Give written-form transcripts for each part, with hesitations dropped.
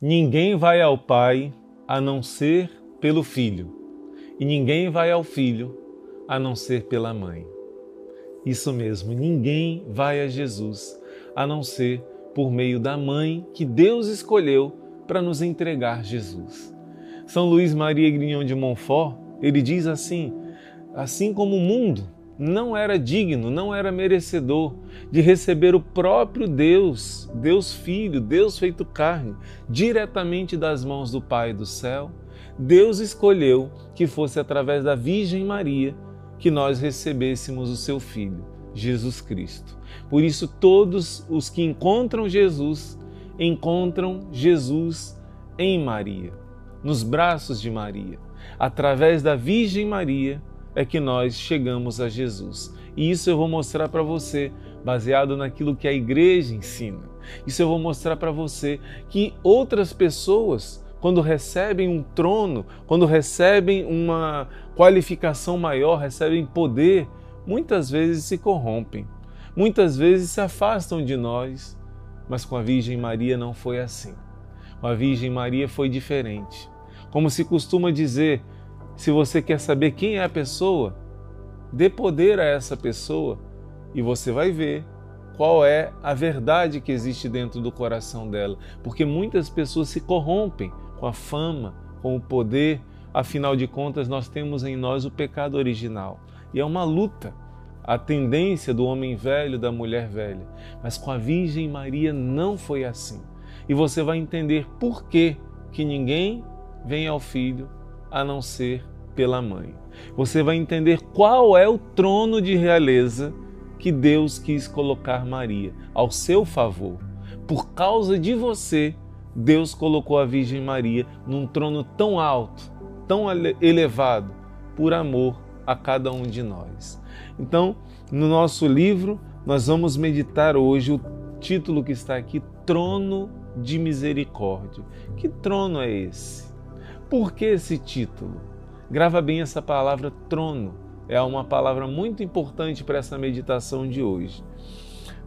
Ninguém vai ao Pai a não ser pelo Filho, e ninguém vai ao Filho a não ser pela Mãe. Isso mesmo, ninguém vai a Jesus a não ser por meio da Mãe que Deus escolheu para nos entregar Jesus. São Luís Maria Grignon de Montfort, ele diz assim como o mundo não era digno, não era merecedor de receber o próprio Deus, Deus Filho, Deus feito carne, diretamente das mãos do Pai do céu, Deus escolheu que fosse através da Virgem Maria que nós recebêssemos o seu Filho, Jesus Cristo. Por isso, todos os que encontram Jesus em Maria, nos braços de Maria. Através da Virgem Maria é que nós chegamos a Jesus. E isso eu vou mostrar para você, baseado naquilo que a igreja ensina. Isso eu vou mostrar para você que outras pessoas, quando recebem um trono, quando recebem uma qualificação maior, recebem poder, muitas vezes se corrompem, muitas vezes se afastam de nós, mas com a Virgem Maria não foi assim. Com a Virgem Maria foi diferente. Como se costuma dizer, se você quer saber quem é a pessoa, dê poder a essa pessoa e você vai ver qual é a verdade que existe dentro do coração dela. Porque muitas pessoas se corrompem com a fama, com o poder. Afinal de contas, nós temos em nós o pecado original. E é uma luta, a tendência do homem velho, da mulher velha. Mas com a Virgem Maria não foi assim. E você vai entender por que ninguém vem ao Filho a não ser pela Mãe. Você vai entender qual é o trono de realeza que Deus quis colocar Maria ao seu favor. Por causa de você, Deus colocou a Virgem Maria num trono tão alto, tão elevado, por amor a cada um de nós. Então, no nosso livro, nós vamos meditar hoje o título que está aqui, Trono de Misericórdia. Que trono é esse? Por que esse título? Grava bem essa palavra trono. É uma palavra muito importante para essa meditação de hoje.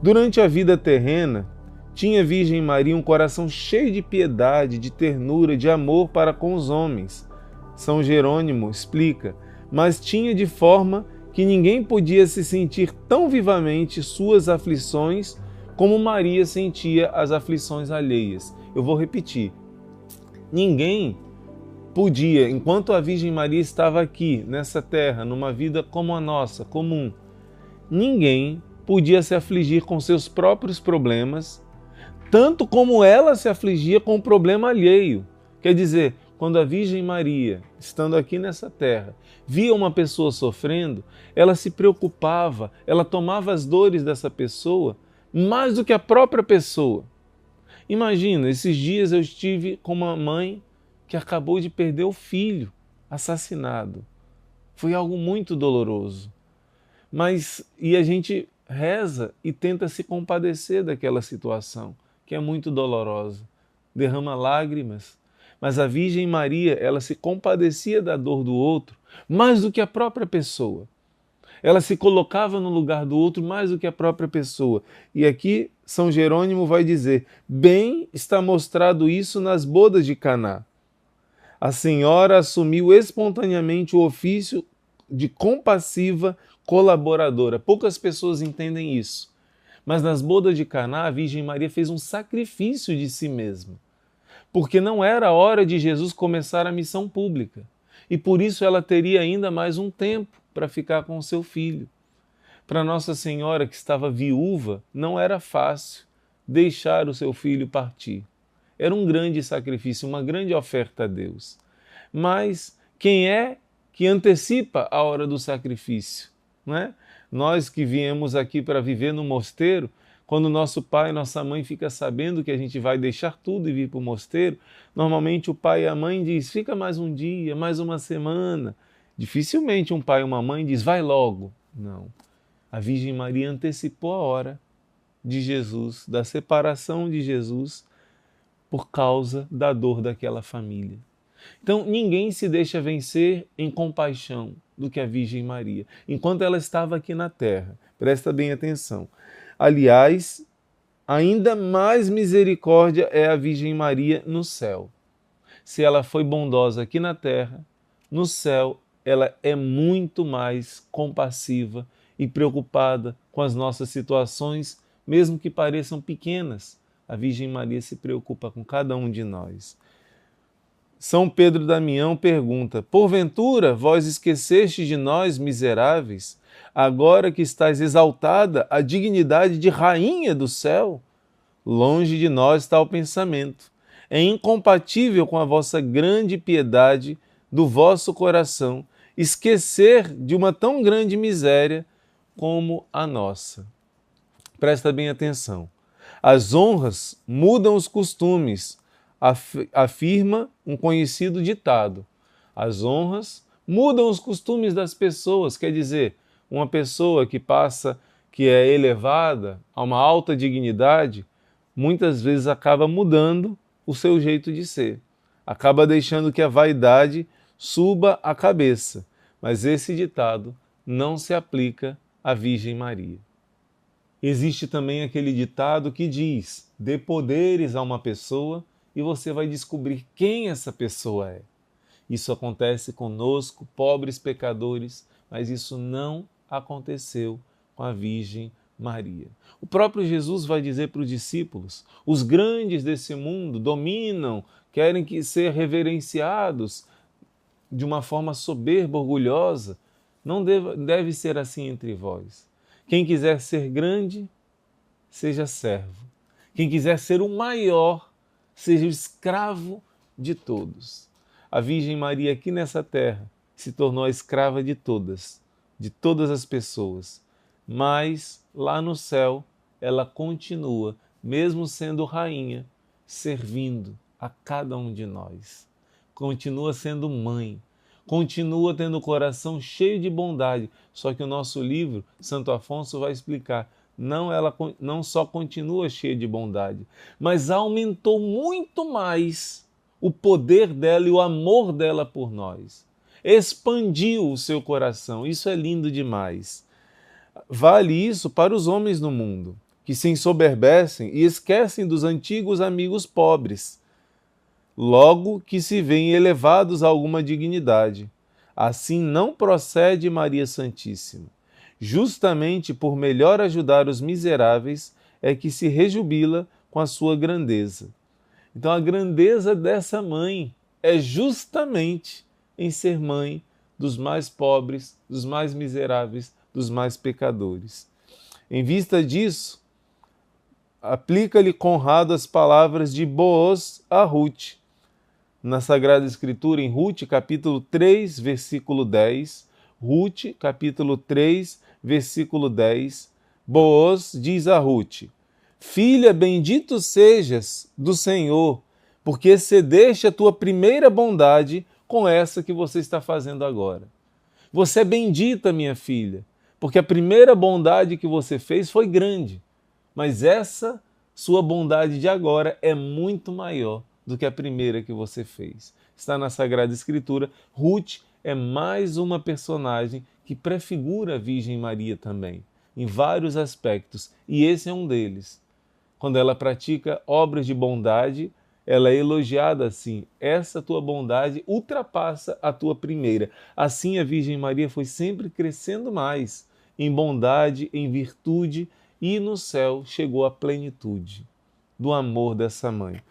Durante a vida terrena, tinha a Virgem Maria um coração cheio de piedade, de ternura, de amor para com os homens. São Jerônimo explica, mas tinha de forma que ninguém podia se sentir tão vivamente suas aflições como Maria sentia as aflições alheias. Eu vou repetir. Ninguém podia, enquanto a Virgem Maria estava aqui, nessa terra, numa vida como a nossa, comum, ninguém podia se afligir com seus próprios problemas, tanto como ela se afligia com o problema alheio. Quer dizer, quando a Virgem Maria, estando aqui nessa terra, via uma pessoa sofrendo, ela se preocupava, ela tomava as dores dessa pessoa mais do que a própria pessoa. Imagina, esses dias eu estive com uma mãe que acabou de perder o filho assassinado. Foi algo muito doloroso. E a gente reza e tenta se compadecer daquela situação, que é muito dolorosa. Derrama lágrimas. Mas a Virgem Maria, ela se compadecia da dor do outro mais do que a própria pessoa. Ela se colocava no lugar do outro mais do que a própria pessoa. E aqui São Jerônimo vai dizer, bem está mostrado isso nas bodas de Caná. A senhora assumiu espontaneamente o ofício de compassiva colaboradora. Poucas pessoas entendem isso. Mas nas bodas de Caná, a Virgem Maria fez um sacrifício de si mesma. Porque não era a hora de Jesus começar a missão pública. E por isso ela teria ainda mais um tempo para ficar com o seu filho. Para Nossa Senhora, que estava viúva, não era fácil deixar o seu filho partir. Era um grande sacrifício, uma grande oferta a Deus. Mas quem é que antecipa a hora do sacrifício? Não é? Nós que viemos aqui para viver no mosteiro, quando nosso pai e nossa mãe ficam sabendo que a gente vai deixar tudo e vir para o mosteiro, normalmente o pai e a mãe diz, fica mais um dia, mais uma semana. Dificilmente um pai e uma mãe diz, vai logo. Não. A Virgem Maria antecipou a hora de Jesus, da separação de Jesus, por causa da dor daquela família. Então, ninguém se deixa vencer em compaixão do que a Virgem Maria, enquanto ela estava aqui na terra. Presta bem atenção. Aliás, ainda mais misericórdia é a Virgem Maria no céu. Se ela foi bondosa aqui na terra, no céu ela é muito mais compassiva e preocupada com as nossas situações, mesmo que pareçam pequenas. A Virgem Maria se preocupa com cada um de nós. São Pedro Damião pergunta: porventura vós esquecestes de nós, miseráveis, agora que estáis exaltada a dignidade de rainha do céu? Longe de nós está o pensamento. É incompatível com a vossa grande piedade do vosso coração esquecer de uma tão grande miséria como a nossa. Presta bem atenção. As honras mudam os costumes, afirma um conhecido ditado. As honras mudam os costumes das pessoas, quer dizer, uma pessoa que é elevada a uma alta dignidade, muitas vezes acaba mudando o seu jeito de ser. Acaba deixando que a vaidade suba a cabeça. Mas esse ditado não se aplica à Virgem Maria. Existe também aquele ditado que diz: dê poderes a uma pessoa e você vai descobrir quem essa pessoa é. Isso acontece conosco, pobres pecadores, mas isso não aconteceu com a Virgem Maria. O próprio Jesus vai dizer para os discípulos: os grandes desse mundo dominam, querem ser reverenciados de uma forma soberba, orgulhosa. Não deve ser assim entre vós. Quem quiser ser grande, seja servo. Quem quiser ser o maior, seja o escravo de todos. A Virgem Maria aqui nessa terra se tornou a escrava de todas as pessoas. Mas lá no céu ela continua, mesmo sendo rainha, servindo a cada um de nós. Continua sendo mãe, continua tendo o coração cheio de bondade. Só que o nosso livro, Santo Afonso, vai explicar. Ela não só continua cheia de bondade, mas aumentou muito mais o poder dela e o amor dela por nós. Expandiu o seu coração. Isso é lindo demais. Vale isso para os homens no mundo, que se ensoberbecem e esquecem dos antigos amigos pobres, logo que se veem elevados a alguma dignidade. Assim não procede Maria Santíssima. Justamente por melhor ajudar os miseráveis é que se rejubila com a sua grandeza. Então a grandeza dessa mãe é justamente em ser mãe dos mais pobres, dos mais miseráveis, dos mais pecadores. Em vista disso, aplica-lhe Conrado as palavras de Booz a Ruth. Na Sagrada Escritura, em Ruth, capítulo 3, versículo 10, Ruth, capítulo 3, versículo 10, Booz diz a Ruth: filha, bendito sejas do Senhor, porque excedeste a tua primeira bondade com essa que você está fazendo agora. Você é bendita, minha filha, porque a primeira bondade que você fez foi grande, mas essa sua bondade de agora é muito maior do que a primeira que você fez. Está na Sagrada Escritura. Ruth é mais uma personagem que prefigura a Virgem Maria também, em vários aspectos, e esse é um deles. Quando ela pratica obras de bondade, ela é elogiada assim: essa tua bondade ultrapassa a tua primeira. Assim a Virgem Maria foi sempre crescendo mais em bondade, em virtude, e no céu chegou à plenitude do amor dessa mãe.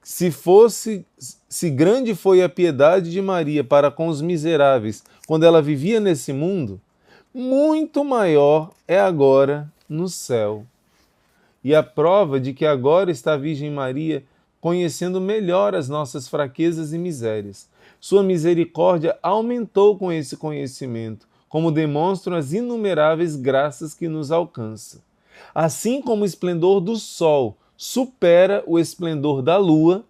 Se grande foi a piedade de Maria para com os miseráveis quando ela vivia nesse mundo, muito maior é agora no céu. E a prova de que agora está a Virgem Maria conhecendo melhor as nossas fraquezas e misérias. Sua misericórdia aumentou com esse conhecimento, como demonstram as inumeráveis graças que nos alcança. Assim como o esplendor do sol supera o esplendor da lua,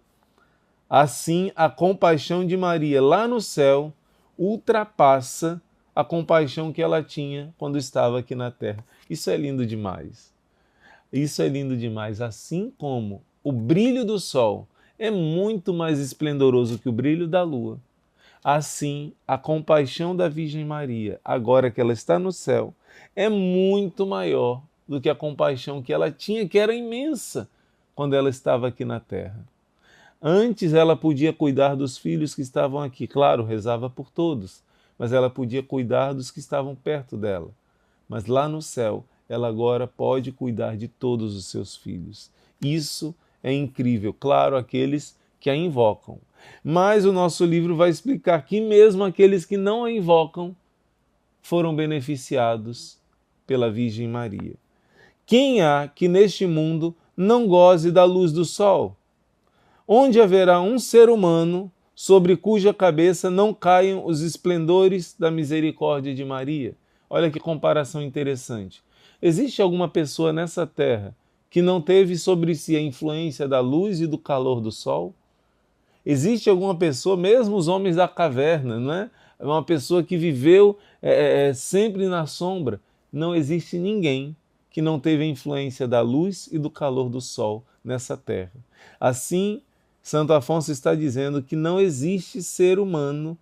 assim a compaixão de Maria lá no céu ultrapassa a compaixão que ela tinha quando estava aqui na terra. Isso é lindo demais. Isso é lindo demais. Assim como o brilho do sol é muito mais esplendoroso que o brilho da lua, assim a compaixão da Virgem Maria, agora que ela está no céu, é muito maior do que a compaixão que ela tinha, que era imensa quando ela estava aqui na terra. Antes ela podia cuidar dos filhos que estavam aqui, claro, rezava por todos, mas ela podia cuidar dos que estavam perto dela. Mas lá no céu, ela agora pode cuidar de todos os seus filhos. Isso é incrível, claro, aqueles que a invocam. Mas o nosso livro vai explicar que mesmo aqueles que não a invocam foram beneficiados pela Virgem Maria. Quem há que neste mundo não goze da luz do sol? Onde haverá um ser humano sobre cuja cabeça não caiam os esplendores da misericórdia de Maria? Olha que comparação interessante. Existe alguma pessoa nessa terra que não teve sobre si a influência da luz e do calor do sol? Existe alguma pessoa, mesmo os homens da caverna, não é? Uma pessoa que viveu sempre na sombra. Não existe ninguém que não teve a influência da luz e do calor do sol nessa terra. Assim, Santo Afonso está dizendo que não existe ser humano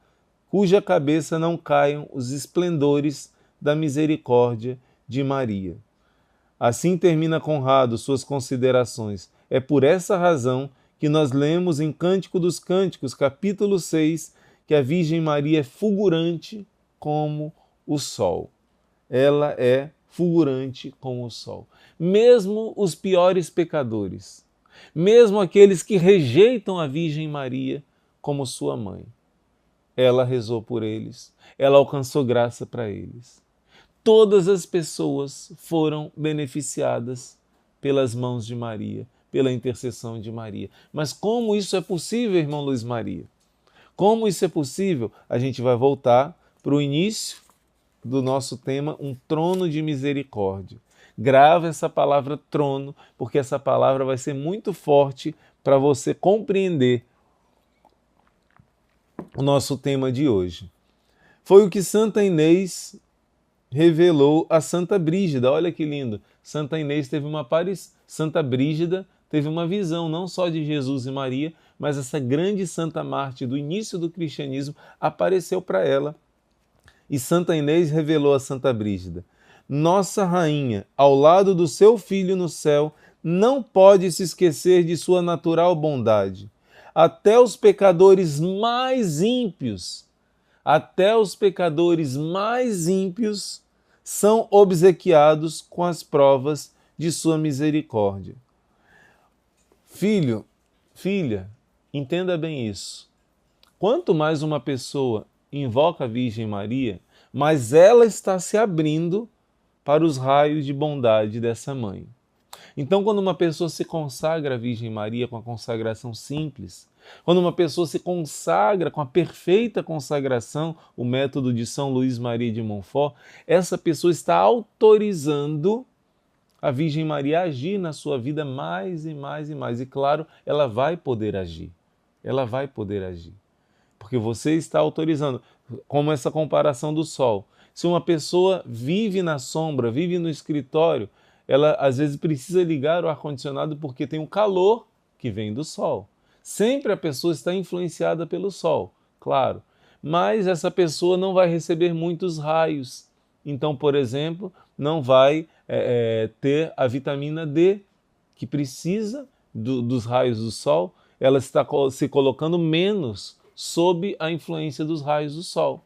cuja cabeça não caiam os esplendores da misericórdia de Maria. Assim termina Conrado suas considerações. É por essa razão que nós lemos em Cântico dos Cânticos, capítulo 6, que a Virgem Maria é fulgurante como o sol. Ela é fulgurante como o sol. Mesmo os piores pecadores, mesmo aqueles que rejeitam a Virgem Maria como sua mãe, ela rezou por eles, ela alcançou graça para eles. Todas as pessoas foram beneficiadas pelas mãos de Maria, pela intercessão de Maria. Mas como isso é possível, irmão Luiz Maria? Como isso é possível? A gente vai voltar para o início do nosso tema, um trono de misericórdia. Grava essa palavra trono, porque essa palavra vai ser muito forte para você compreender o nosso tema de hoje. Foi o que Santa Inês revelou a Santa Brígida. Olha que lindo. Santa Inês teve uma Santa Brígida teve uma visão não só de Jesus e Maria, mas essa grande santa mártir do início do cristianismo apareceu para ela. E Santa Inês revelou a Santa Brígida: Nossa Rainha, ao lado do seu Filho no céu, não pode se esquecer de sua natural bondade. Até os pecadores mais ímpios, são obsequiados com as provas de sua misericórdia. Filho, filha, entenda bem isso. Quanto mais uma pessoa invoca a Virgem Maria, mais ela está se abrindo para os raios de bondade dessa mãe. Então, quando uma pessoa se consagra à Virgem Maria com a consagração simples, quando uma pessoa se consagra com a perfeita consagração, o método de São Luís Maria de Montfort, essa pessoa está autorizando a Virgem Maria a agir na sua vida mais e mais e mais. E claro, ela vai poder agir. Ela vai poder agir. Porque você está autorizando, como essa comparação do sol. Se uma pessoa vive na sombra, vive no escritório, ela às vezes precisa ligar o ar-condicionado porque tem um calor que vem do sol. Sempre a pessoa está influenciada pelo sol, claro. Mas essa pessoa não vai receber muitos raios. Então, por exemplo, não vai ter a vitamina D, que precisa dos raios do sol. Ela está se colocando menos sob a influência dos raios do sol.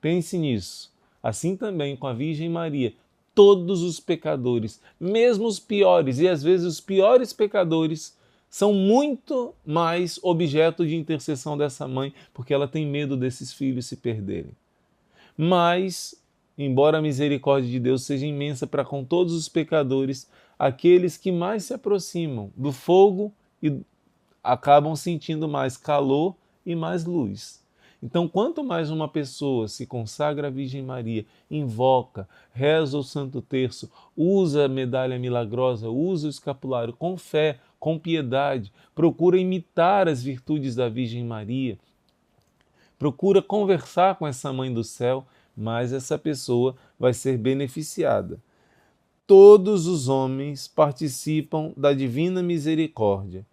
Pense nisso. Assim também com a Virgem Maria. Todos os pecadores, mesmo os piores, e às vezes os piores pecadores, são muito mais objeto de intercessão dessa mãe, porque ela tem medo desses filhos se perderem. Mas, embora a misericórdia de Deus seja imensa para com todos os pecadores, aqueles que mais se aproximam do fogo e acabam sentindo mais calor e mais luz. Então, quanto mais uma pessoa se consagra à Virgem Maria, invoca, reza o Santo Terço, usa a medalha milagrosa, usa o escapulário com fé, com piedade, procura imitar as virtudes da Virgem Maria, procura conversar com essa Mãe do Céu, mais essa pessoa vai ser beneficiada. Todos os homens participam da divina misericórdia,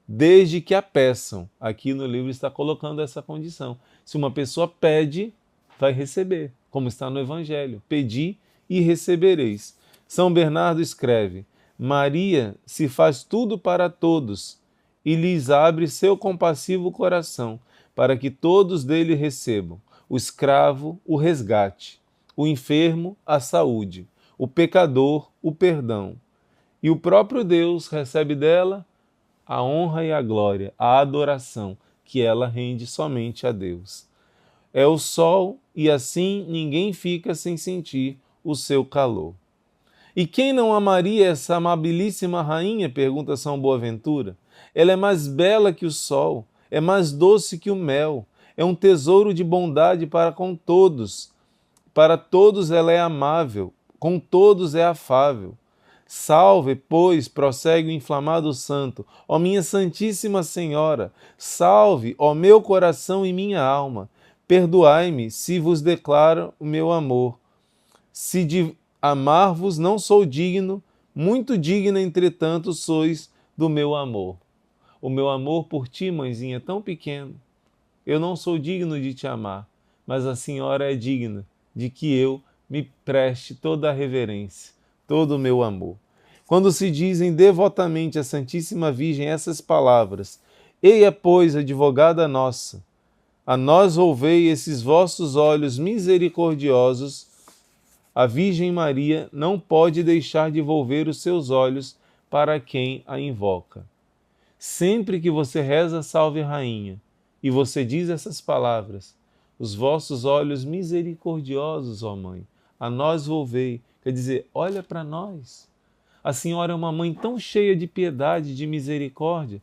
desde que a peçam. Aqui no livro está colocando essa condição. Se uma pessoa pede, vai receber, como está no Evangelho. Pedi e recebereis. São Bernardo escreve: Maria se faz tudo para todos e lhes abre seu compassivo coração, para que todos dele recebam, o escravo, o resgate, o enfermo, a saúde, o pecador, o perdão. E o próprio Deus recebe dela a honra e a glória, a adoração, que ela rende somente a Deus. É o sol e assim ninguém fica sem sentir o seu calor. E quem não amaria essa amabilíssima rainha? Pergunta São Boaventura. Ela é mais bela que o sol, é mais doce que o mel, é um tesouro de bondade para com todos. Para todos ela é amável, com todos é afável. Salve, pois, prossegue o inflamado santo, ó minha Santíssima Senhora, salve, ó meu coração e minha alma. Perdoai-me se vos declaro o meu amor. Se de amar-vos não sou digno, muito digna, entretanto, sois do meu amor. O meu amor por ti, mãezinha, é tão pequeno. Eu não sou digno de te amar, mas a senhora é digna de que eu me preste toda a reverência, todo o meu amor. Quando se dizem devotamente à Santíssima Virgem essas palavras: eia, pois, advogada nossa, a nós volvei esses vossos olhos misericordiosos, a Virgem Maria não pode deixar de volver os seus olhos para quem a invoca. Sempre que você reza Salve Rainha e você diz essas palavras: os vossos olhos misericordiosos, ó Mãe, a nós volvei, quer dizer, olha para nós. A senhora é uma mãe tão cheia de piedade, de misericórdia.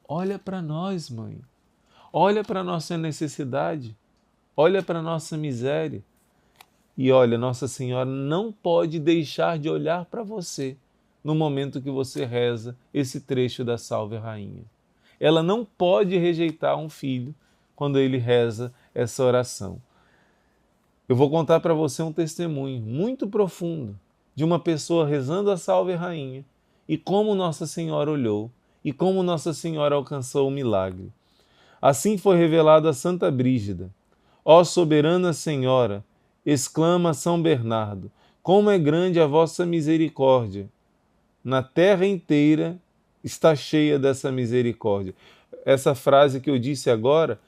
Olha para nós, Mãe. Olha para a nossa necessidade. Olha para a nossa miséria. E olha, Nossa Senhora não pode deixar de olhar para você no momento que você reza esse trecho da Salve Rainha. Ela não pode rejeitar um filho quando ele reza essa oração. Eu vou contar para você um testemunho muito profundo de uma pessoa rezando a Salve Rainha e como Nossa Senhora olhou e como Nossa Senhora alcançou o milagre. Assim foi revelado a Santa Brígida. Ó soberana Senhora, exclama São Bernardo, como é grande a vossa misericórdia. Na terra inteira está cheia dessa misericórdia. Essa frase que eu disse agora,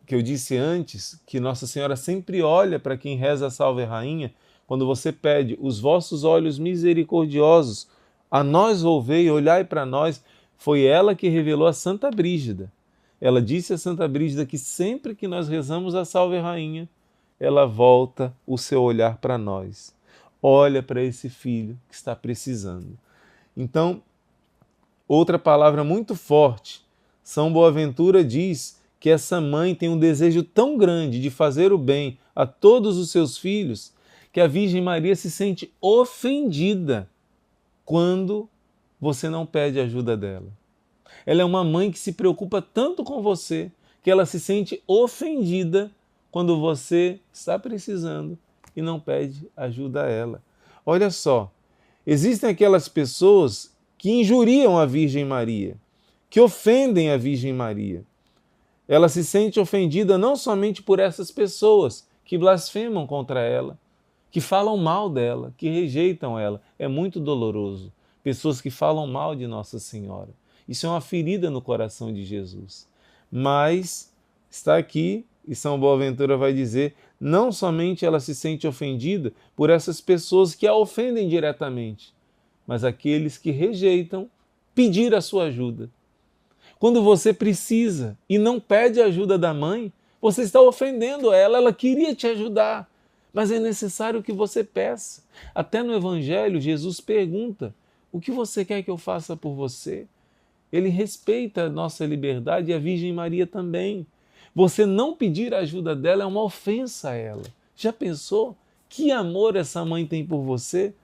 que eu disse antes, que Nossa Senhora sempre olha para quem reza a Salve Rainha, quando você pede os vossos olhos misericordiosos, a nós volvei, olhai para nós, foi ela que revelou a Santa Brígida. Ela disse a Santa Brígida que sempre que nós rezamos a Salve Rainha, ela volta o seu olhar para nós. Olha para esse filho que está precisando. Então, outra palavra muito forte, São Boaventura diz que essa mãe tem um desejo tão grande de fazer o bem a todos os seus filhos, que a Virgem Maria se sente ofendida quando você não pede ajuda dela. Ela é uma mãe que se preocupa tanto com você, que ela se sente ofendida quando você está precisando e não pede ajuda a ela. Olha só, existem aquelas pessoas que injuriam a Virgem Maria, que ofendem a Virgem Maria. Ela se sente ofendida não somente por essas pessoas que blasfemam contra ela, que falam mal dela, que rejeitam ela. É muito doloroso. Pessoas que falam mal de Nossa Senhora. Isso é uma ferida no coração de Jesus. Mas está aqui, e São Boaventura vai dizer, não somente ela se sente ofendida por essas pessoas que a ofendem diretamente, mas aqueles que rejeitam pedir a sua ajuda. Quando você precisa e não pede a ajuda da mãe, você está ofendendo ela, ela queria te ajudar, mas é necessário que você peça. Até no Evangelho, Jesus pergunta, o que você quer que eu faça por você? Ele respeita a nossa liberdade e a Virgem Maria também. Você não pedir a ajuda dela é uma ofensa a ela. Já pensou? Que amor essa mãe tem por você?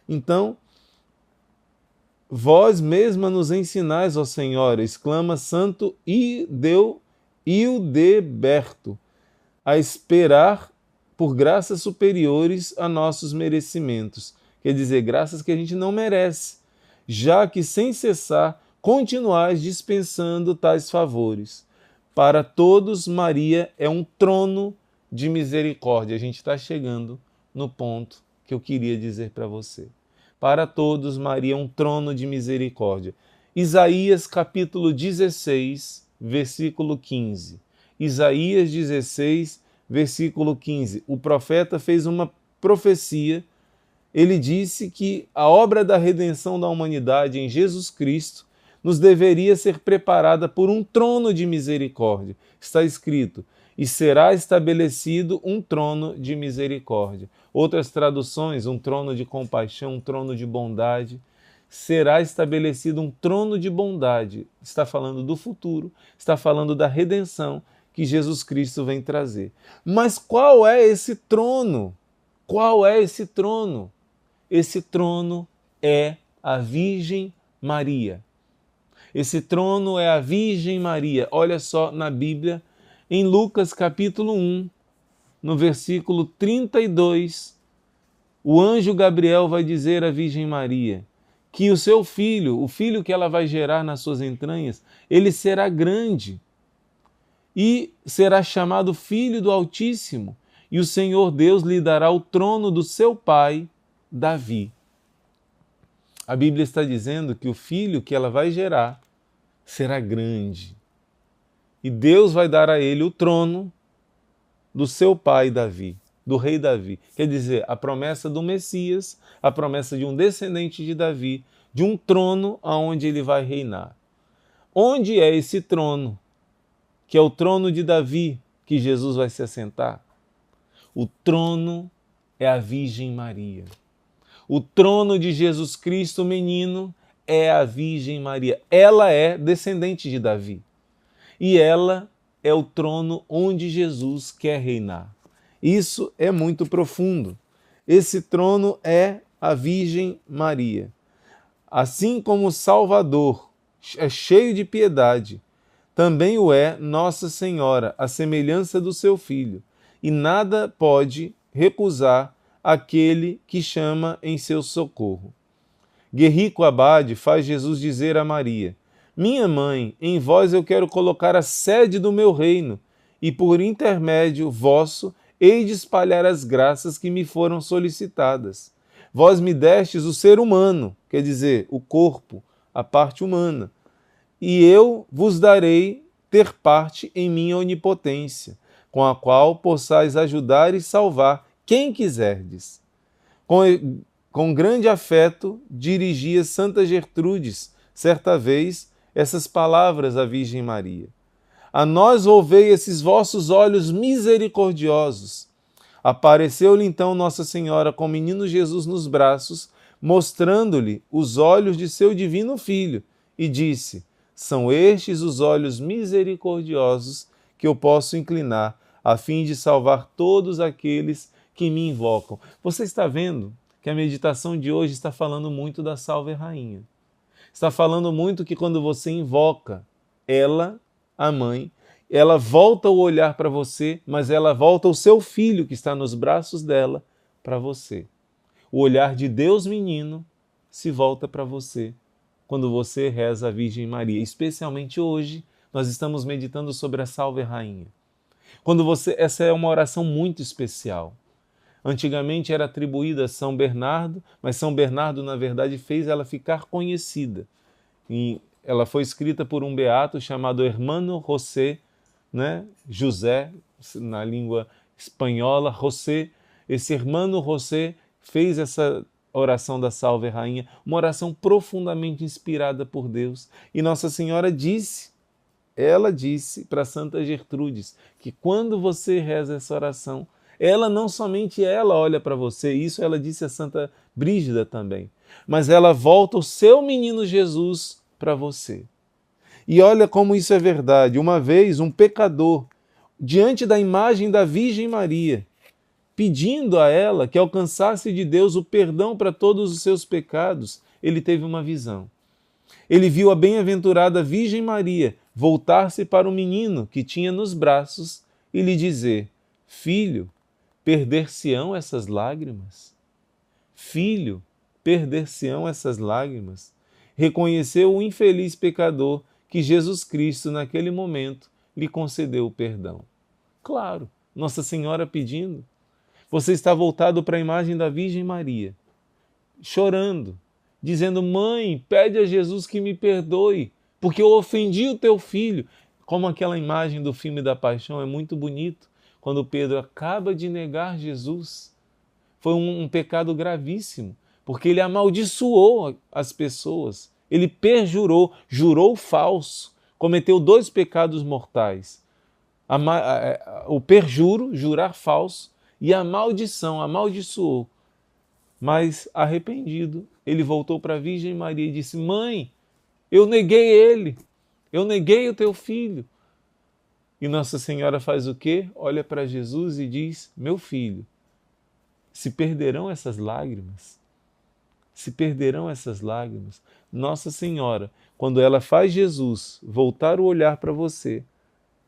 Então, vós mesma nos ensinais, ó Senhora, exclama Santo Ildeberto, a esperar por graças superiores a nossos merecimentos. Quer dizer, graças que a gente não merece, já que sem cessar continuais dispensando tais favores. Para todos, Maria é um trono de misericórdia. A gente está chegando no ponto que eu queria dizer para você. Para todos, Maria é um trono de misericórdia. Isaías capítulo 16, versículo 15. Isaías 16, versículo 15. O profeta fez uma profecia. Ele disse que a obra da redenção da humanidade em Jesus Cristo nos deveria ser preparada por um trono de misericórdia. Está escrito: e será estabelecido um trono de misericórdia. Outras traduções, um trono de compaixão, um trono de bondade. Será estabelecido um trono de bondade. Está falando do futuro, está falando da redenção que Jesus Cristo vem trazer. Mas qual é esse trono? Qual é esse trono? Esse trono é a Virgem Maria. Esse trono é a Virgem Maria. Olha só na Bíblia, em Lucas capítulo 1, no versículo 32, o anjo Gabriel vai dizer à Virgem Maria que o seu filho, o filho que ela vai gerar nas suas entranhas, ele será grande e será chamado Filho do Altíssimo, e o Senhor Deus lhe dará o trono do seu pai, Davi. A Bíblia está dizendo que o filho que ela vai gerar será grande. E Deus vai dar a ele o trono do seu pai Davi, do rei Davi. Quer dizer, a promessa do Messias, a promessa de um descendente de Davi, de um trono aonde ele vai reinar. Onde é esse trono? Que é o trono de Davi, que Jesus vai se assentar? O trono é a Virgem Maria. O trono de Jesus Cristo, menino, é a Virgem Maria. Ela é descendente de Davi. E ela é o trono onde Jesus quer reinar. Isso é muito profundo. Esse trono é a Virgem Maria. Assim como o Salvador é cheio de piedade, também o é Nossa Senhora, a semelhança do seu Filho. E nada pode recusar aquele que chama em seu socorro. Guerrico Abade faz Jesus dizer a Maria: minha mãe, em vós eu quero colocar a sede do meu reino, e por intermédio vosso hei de espalhar as graças que me foram solicitadas. Vós me destes o ser humano, quer dizer, o corpo, a parte humana, e eu vos darei ter parte em minha onipotência, com a qual possais ajudar e salvar quem quiserdes. Com grande afeto, dirigia Santa Gertrudes, certa vez, essas palavras à Virgem Maria: a nós volvei esses vossos olhos misericordiosos. Apareceu-lhe então Nossa Senhora com o menino Jesus nos braços, mostrando-lhe os olhos de seu divino Filho, e disse: são estes os olhos misericordiosos que eu posso inclinar, a fim de salvar todos aqueles que me invocam. Você está vendo que a meditação de hoje está falando muito da Salve Rainha. Está falando muito que quando você invoca ela, a mãe, ela volta o olhar para você, mas ela volta o seu filho que está nos braços dela para você. O olhar de Deus menino se volta para você quando você reza a Virgem Maria. Especialmente hoje, nós estamos meditando sobre a Salve Rainha. Essa é uma oração muito especial. Antigamente era atribuída a São Bernardo, mas São Bernardo, na verdade, fez ela ficar conhecida. E ela foi escrita por um beato chamado Hermano José, José, na língua espanhola, José. Esse Hermano José fez essa oração da Salve Rainha, uma oração profundamente inspirada por Deus. E Nossa Senhora ela disse para Santa Gertrudes, que quando você reza essa oração, ela não somente ela olha para você, isso ela disse a Santa Brígida também, mas ela volta o seu menino Jesus para você. E olha como isso é verdade. Uma vez um pecador, diante da imagem da Virgem Maria, pedindo a ela que alcançasse de Deus o perdão para todos os seus pecados, ele teve uma visão. Ele viu a bem-aventurada Virgem Maria voltar-se para o menino que tinha nos braços e lhe dizer: filho, perder-se-ão essas lágrimas? Filho, perder-se-ão essas lágrimas? Reconheceu o infeliz pecador que Jesus Cristo, naquele momento, lhe concedeu o perdão. Claro, Nossa Senhora pedindo. Você está voltado para a imagem da Virgem Maria. chorando, dizendo: mãe, pede a Jesus que me perdoe, porque eu ofendi o teu filho. Como aquela imagem do filme da Paixão, é muito bonito, quando Pedro acaba de negar Jesus. Foi um pecado gravíssimo, porque ele amaldiçoou as pessoas, ele perjurou, jurou falso, cometeu 2 pecados mortais. O perjuro, jurar falso, e a maldição, amaldiçoou. Mas arrependido, ele voltou para a Virgem Maria e disse: mãe, eu neguei ele, eu neguei o teu filho. E Nossa Senhora faz o quê? Olha para Jesus e diz: meu filho, se perderão essas lágrimas? Se perderão essas lágrimas? Nossa Senhora, quando ela faz Jesus voltar o olhar para você,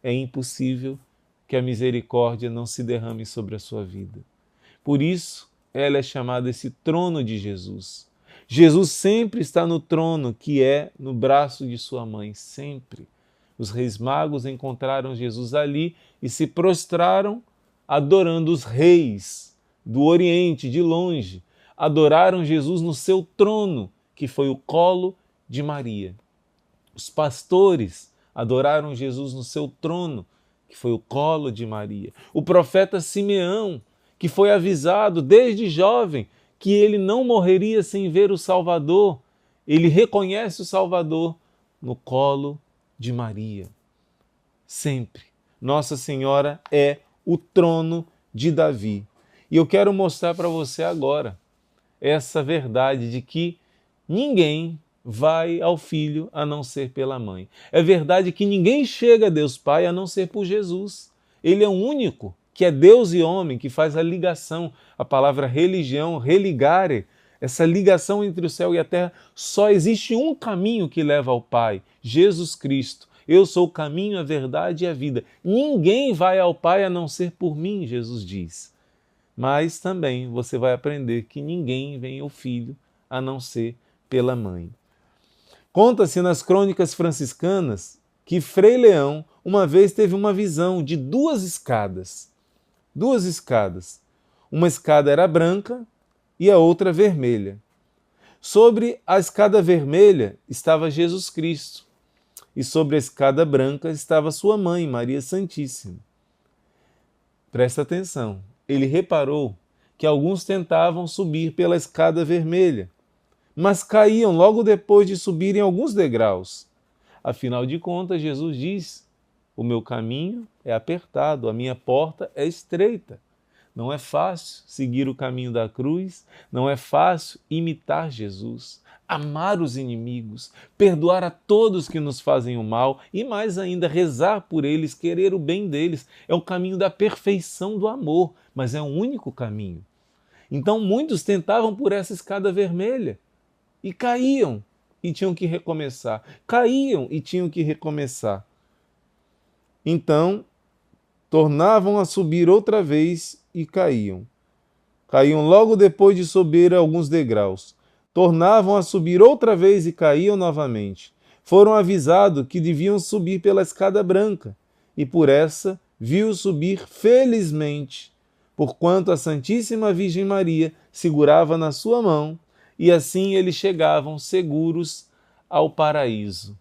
é impossível que a misericórdia não se derrame sobre a sua vida. Por isso, ela é chamada esse trono de Jesus. Jesus sempre está no trono, que é no braço de sua mãe, sempre. Os reis magos encontraram Jesus ali e se prostraram adorando os reis do Oriente, de longe. Adoraram Jesus no seu trono, que foi o colo de Maria. Os pastores adoraram Jesus no seu trono, que foi o colo de Maria. O profeta Simeão, que foi avisado desde jovem que ele não morreria sem ver o Salvador, ele reconhece o Salvador no colo de Maria. Sempre. Nossa Senhora é o trono de Davi. E eu quero mostrar para você agora essa verdade de que ninguém vai ao Filho a não ser pela mãe. É verdade que ninguém chega a Deus Pai a não ser por Jesus. Ele é o único que é Deus e homem, que faz a ligação. A palavra religião, religare, essa ligação entre o céu e a terra. Só existe um caminho que leva ao Pai, Jesus Cristo. Eu sou o caminho, a verdade e a vida. Ninguém vai ao Pai a não ser por mim, Jesus diz. Mas também você vai aprender que ninguém vem ao Filho a não ser pela mãe. Conta-se nas crônicas franciscanas que Frei Leão uma vez teve uma visão de 2 escadas. 2 escadas. Uma escada era branca e a outra vermelha. Sobre a escada vermelha estava Jesus Cristo e sobre a escada branca estava sua mãe, Maria Santíssima. Presta atenção. Ele reparou que alguns tentavam subir pela escada vermelha, mas caíam logo depois de subirem alguns degraus. Afinal de contas, Jesus diz: o meu caminho é apertado, a minha porta é estreita. Não é fácil seguir o caminho da cruz, não é fácil imitar Jesus, amar os inimigos, perdoar a todos que nos fazem o mal e mais ainda rezar por eles, querer o bem deles. É o caminho da perfeição do amor, mas é o único caminho. Então muitos tentavam por essa escada vermelha e caíam e tinham que recomeçar. Caíam e tinham que recomeçar. Então, tornavam a subir outra vez e caíam. Caíam logo depois de subir alguns degraus. Tornavam a subir outra vez e caíam novamente. Foram avisados que deviam subir pela escada branca, e por essa viu subir felizmente, porquanto a Santíssima Virgem Maria segurava na sua mão, e assim eles chegavam seguros ao paraíso.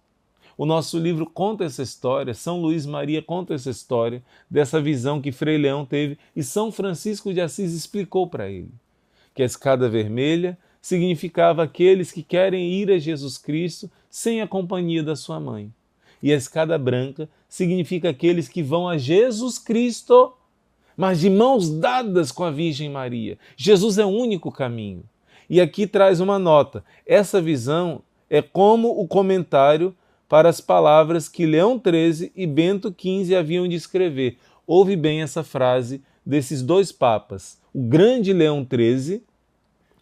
O nosso livro conta essa história, São Luís Maria conta essa história dessa visão que Frei Leão teve e São Francisco de Assis explicou para ele. Que a escada vermelha significava aqueles que querem ir a Jesus Cristo sem a companhia da sua mãe. E a escada branca significa aqueles que vão a Jesus Cristo, mas de mãos dadas com a Virgem Maria. Jesus é o único caminho. E aqui traz uma nota. Essa visão é como o comentário para as palavras que Leão XIII e Bento XV haviam de escrever. Ouve bem essa frase desses 2 papas. O grande Leão XIII,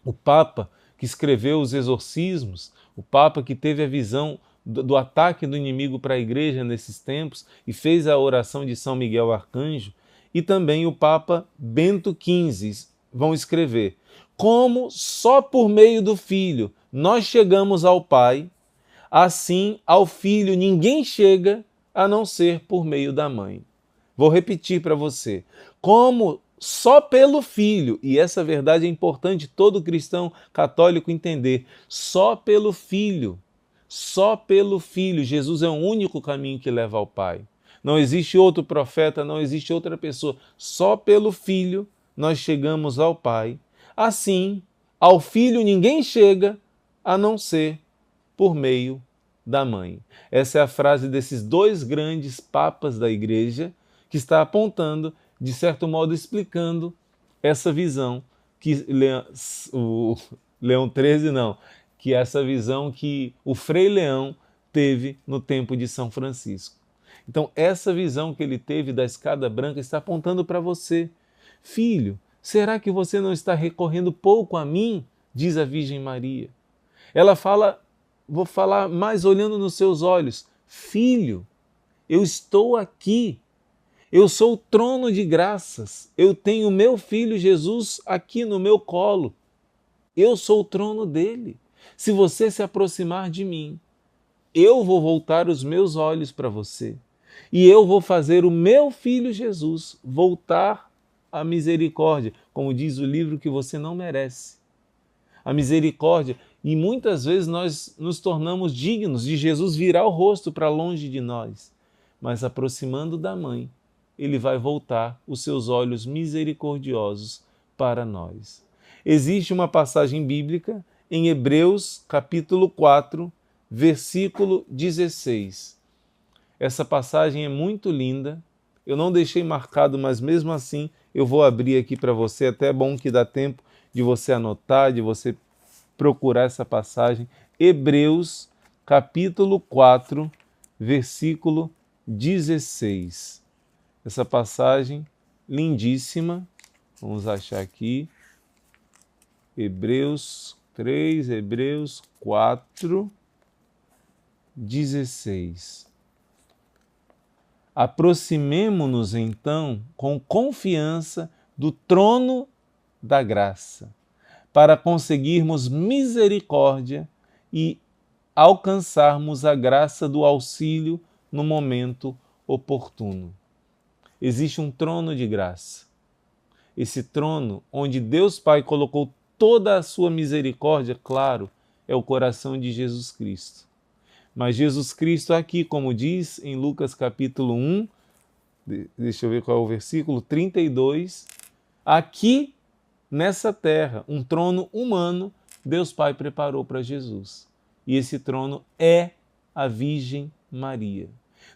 o papa que escreveu os exorcismos, o papa que teve a visão do ataque do inimigo para a igreja nesses tempos e fez a oração de São Miguel Arcanjo, e também o papa Bento XV vão escrever: como só por meio do Filho nós chegamos ao Pai, assim, ao Filho ninguém chega a não ser por meio da mãe. Vou repetir para você. Como só pelo Filho, e essa verdade é importante todo cristão católico entender, só pelo Filho, só pelo Filho. Jesus é o único caminho que leva ao Pai. Não existe outro profeta, não existe outra pessoa. Só pelo Filho nós chegamos ao Pai. Assim, ao Filho ninguém chega a não ser por meio da Mãe. Essa é a frase desses dois grandes papas da Igreja, que está apontando, de certo modo explicando essa visão que o Leão XIII não, que essa visão que o Frei Leão teve no tempo de São Francisco. Então, essa visão que ele teve da escada branca está apontando para você. Filho, será que você não está recorrendo pouco a mim? Diz a Virgem Maria. Ela fala, vou falar mais olhando nos seus olhos. Filho, eu estou aqui. Eu sou o trono de graças. Eu tenho meu filho Jesus aqui no meu colo. Eu sou o trono dele. Se você se aproximar de mim, eu vou voltar os meus olhos para você. E eu vou fazer o meu filho Jesus voltar à misericórdia, como diz o livro que você não merece. A misericórdia, e muitas vezes nós nos tornamos dignos de Jesus virar o rosto para longe de nós, mas aproximando da mãe, ele vai voltar os seus olhos misericordiosos para nós. Existe uma passagem bíblica em Hebreus capítulo 4, versículo 16. Essa passagem é muito linda, eu não deixei marcado, mas mesmo assim eu vou abrir aqui para você, até é bom que dá tempo de você anotar, de você procurar essa passagem. Hebreus capítulo 4, versículo 16. Essa passagem lindíssima, vamos achar aqui, Hebreus 3, Hebreus 4, 16. Aproximemo-nos então com confiança do trono da graça, para conseguirmos misericórdia e alcançarmos a graça do auxílio no momento oportuno. Existe um trono de graça. Esse trono onde Deus Pai colocou toda a sua misericórdia, claro, é o coração de Jesus Cristo. Mas Jesus Cristo aqui, como diz em Lucas capítulo 1, deixa eu ver qual é o versículo, 32, aqui nessa terra, um trono humano, Deus Pai preparou para Jesus. E esse trono é a Virgem Maria.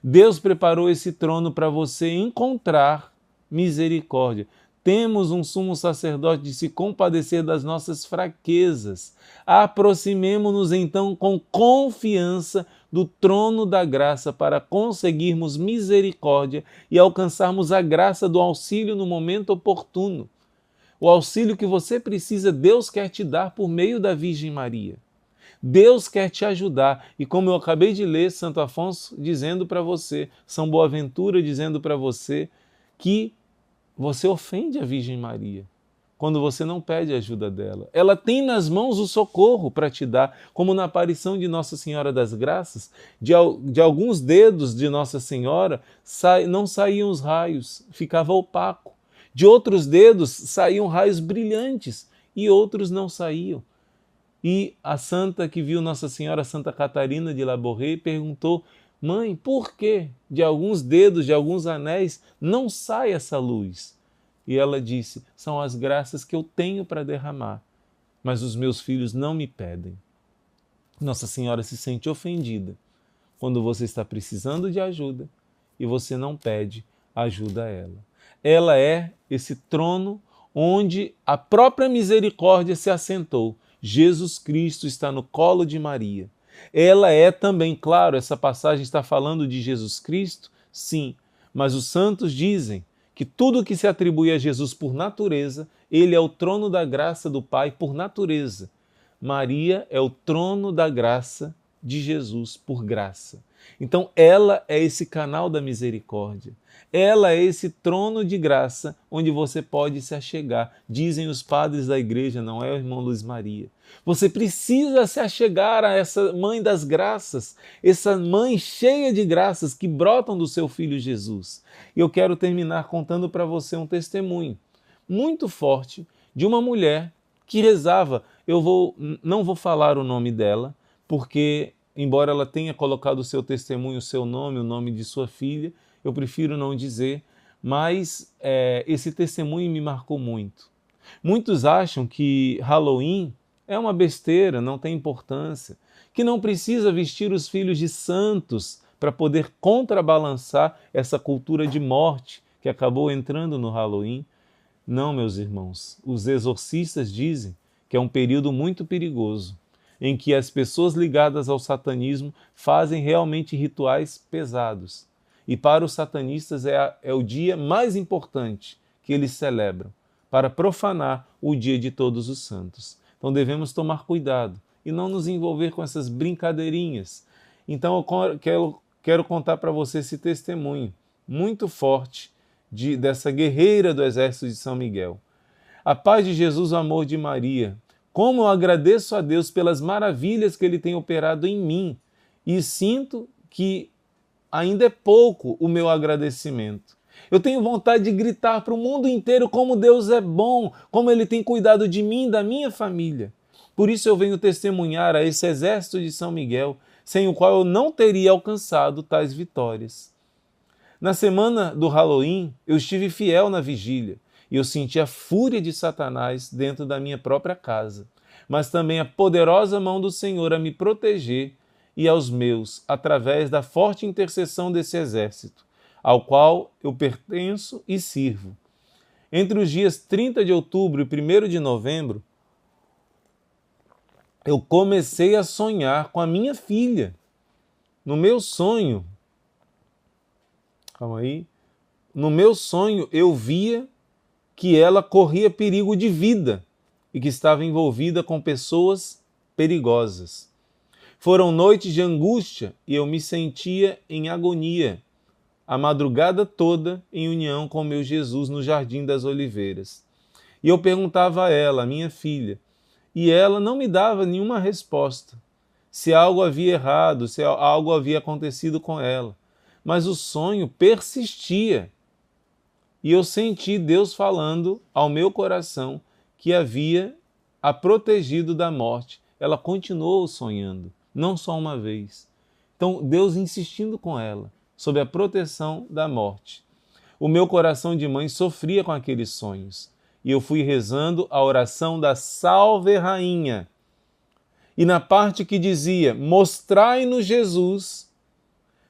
Deus preparou esse trono para você encontrar misericórdia. Temos um sumo sacerdote de se compadecer das nossas fraquezas. Aproximemo-nos então com confiança do trono da graça para conseguirmos misericórdia e alcançarmos a graça do auxílio no momento oportuno. O auxílio que você precisa, Deus quer te dar por meio da Virgem Maria. Deus quer te ajudar. E como eu acabei de ler, Santo Afonso dizendo para você, São Boaventura dizendo para você, que você ofende a Virgem Maria quando você não pede a ajuda dela. Ela tem nas mãos o socorro para te dar, como na aparição de Nossa Senhora das Graças, de alguns dedos de Nossa Senhora não saíam os raios, ficava opaco. De outros dedos saíam raios brilhantes e outros não saíam. E a santa que viu Nossa Senhora, Santa Catarina de Labouré, perguntou: mãe, por que de alguns dedos, de alguns anéis, não sai essa luz? E ela disse: são as graças que eu tenho para derramar, mas os meus filhos não me pedem. Nossa Senhora se sente ofendida quando você está precisando de ajuda e você não pede ajuda a ela. Ela é esse trono onde a própria misericórdia se assentou. Jesus Cristo está no colo de Maria. Ela é também, claro, essa passagem está falando de Jesus Cristo, sim, mas os santos dizem que tudo que se atribui a Jesus por natureza, ele é o trono da graça do Pai por natureza. Maria é o trono da graça de Jesus por graça. Então ela é esse canal da misericórdia. Ela é esse trono de graça onde você pode se achegar. Dizem os padres da igreja, não é, o irmão Luiz Maria? Você precisa se achegar a essa mãe das graças, essa mãe cheia de graças que brotam do seu filho Jesus. E eu quero terminar contando para você um testemunho. muito forte de uma mulher que rezava. Não vou falar o nome dela, porque, embora ela tenha colocado o seu testemunho, o seu nome, o nome de sua filha, eu prefiro não dizer, mas esse testemunho me marcou muito. Muitos acham que Halloween é uma besteira, não tem importância, que não precisa vestir os filhos de santos para poder contrabalançar essa cultura de morte que acabou entrando no Halloween. Não, meus irmãos, os exorcistas dizem que é um período muito perigoso, em que as pessoas ligadas ao satanismo fazem realmente rituais pesados. E para os satanistas é o dia mais importante que eles celebram, para profanar o dia de todos os santos. Então devemos tomar cuidado e não nos envolver com essas brincadeirinhas. Então eu quero contar para você esse testemunho muito forte dessa guerreira do exército de São Miguel. A paz de Jesus, o amor de Maria. Como eu agradeço a Deus pelas maravilhas que Ele tem operado em mim e sinto que ainda é pouco o meu agradecimento. Eu tenho vontade de gritar para o mundo inteiro como Deus é bom, como Ele tem cuidado de mim e da minha família. Por isso eu venho testemunhar a esse exército de São Miguel, sem o qual eu não teria alcançado tais vitórias. Na semana do Halloween, eu estive fiel na vigília e eu senti a fúria de Satanás dentro da minha própria casa, mas também a poderosa mão do Senhor a me proteger e aos meus, através da forte intercessão desse exército, ao qual eu pertenço e sirvo. Entre os dias 30 de outubro e 1º de novembro, eu comecei a sonhar com a minha filha. No meu sonho, eu via que ela corria perigo de vida e que estava envolvida com pessoas perigosas. Foram noites de angústia e eu me sentia em agonia, a madrugada toda em união com meu Jesus no Jardim das Oliveiras. E eu perguntava a ela, a minha filha, e ela não me dava nenhuma resposta, se algo havia errado, se algo havia acontecido com ela. Mas o sonho persistia. E eu senti Deus falando ao meu coração que havia a protegido da morte. Ela continuou sonhando, não só uma vez. Então, Deus insistindo com ela sobre a proteção da morte. O meu coração de mãe sofria com aqueles sonhos. E eu fui rezando a oração da Salve Rainha. E na parte que dizia, mostrai-nos Jesus,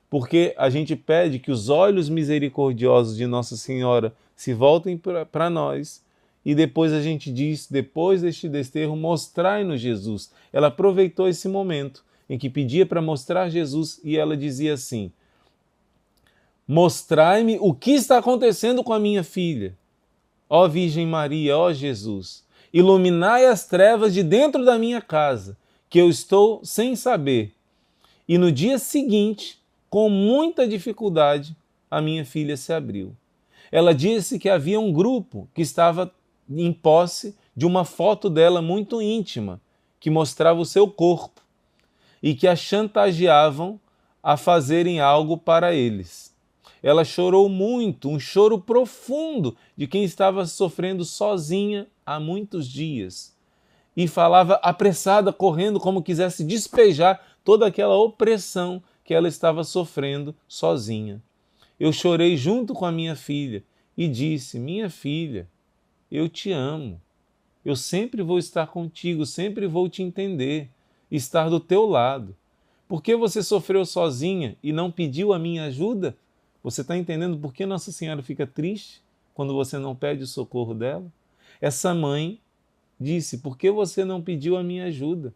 porque a gente pede que os olhos misericordiosos de Nossa Senhora se voltem para nós, e depois a gente diz, depois deste desterro, mostrai-nos Jesus. Ela aproveitou esse momento em que pedia para mostrar Jesus e ela dizia assim, mostrai-me o que está acontecendo com a minha filha. Ó Virgem Maria, ó Jesus, iluminai as trevas de dentro da minha casa, que eu estou sem saber. E no dia seguinte, com muita dificuldade, a minha filha se abriu. Ela disse que havia um grupo que estava em posse de uma foto dela muito íntima, que mostrava o seu corpo, e que a chantageavam a fazerem algo para eles. Ela chorou muito, um choro profundo de quem estava sofrendo sozinha há muitos dias. E falava apressada, correndo, como quisesse despejar toda aquela opressão que ela estava sofrendo sozinha. Eu chorei junto com a minha filha e disse, minha filha, eu te amo. Eu sempre vou estar contigo, sempre vou te entender, estar do teu lado. Por que você sofreu sozinha e não pediu a minha ajuda? Você está entendendo por que Nossa Senhora fica triste quando você não pede o socorro dela? Essa mãe disse, por que você não pediu a minha ajuda?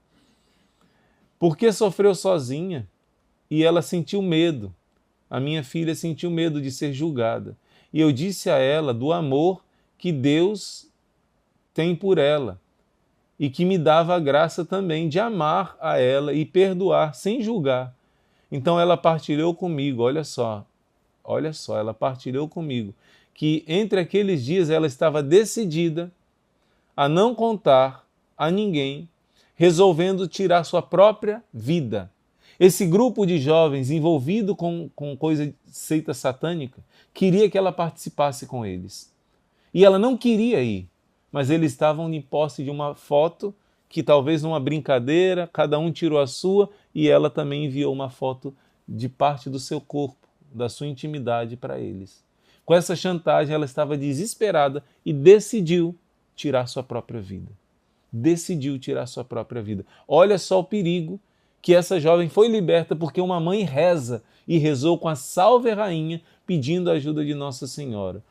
Por que sofreu sozinha? E ela sentiu medo. A minha filha sentiu medo de ser julgada. E eu disse a ela do amor que Deus tem por ela e que me dava a graça também de amar a ela e perdoar sem julgar. Então ela partilhou comigo, olha só, ela partilhou comigo que entre aqueles dias ela estava decidida a não contar a ninguém, resolvendo tirar sua própria vida. Esse grupo de jovens envolvido com coisa de seita satânica queria que ela participasse com eles. E ela não queria ir, mas eles estavam em posse de uma foto que talvez numa brincadeira, cada um tirou a sua e ela também enviou uma foto de parte do seu corpo, da sua intimidade para eles. Com essa chantagem, ela estava desesperada e decidiu tirar sua própria vida. Decidiu tirar sua própria vida. Olha só o perigo que essa jovem foi liberta porque uma mãe reza e rezou com a Salve Rainha pedindo a ajuda de Nossa Senhora.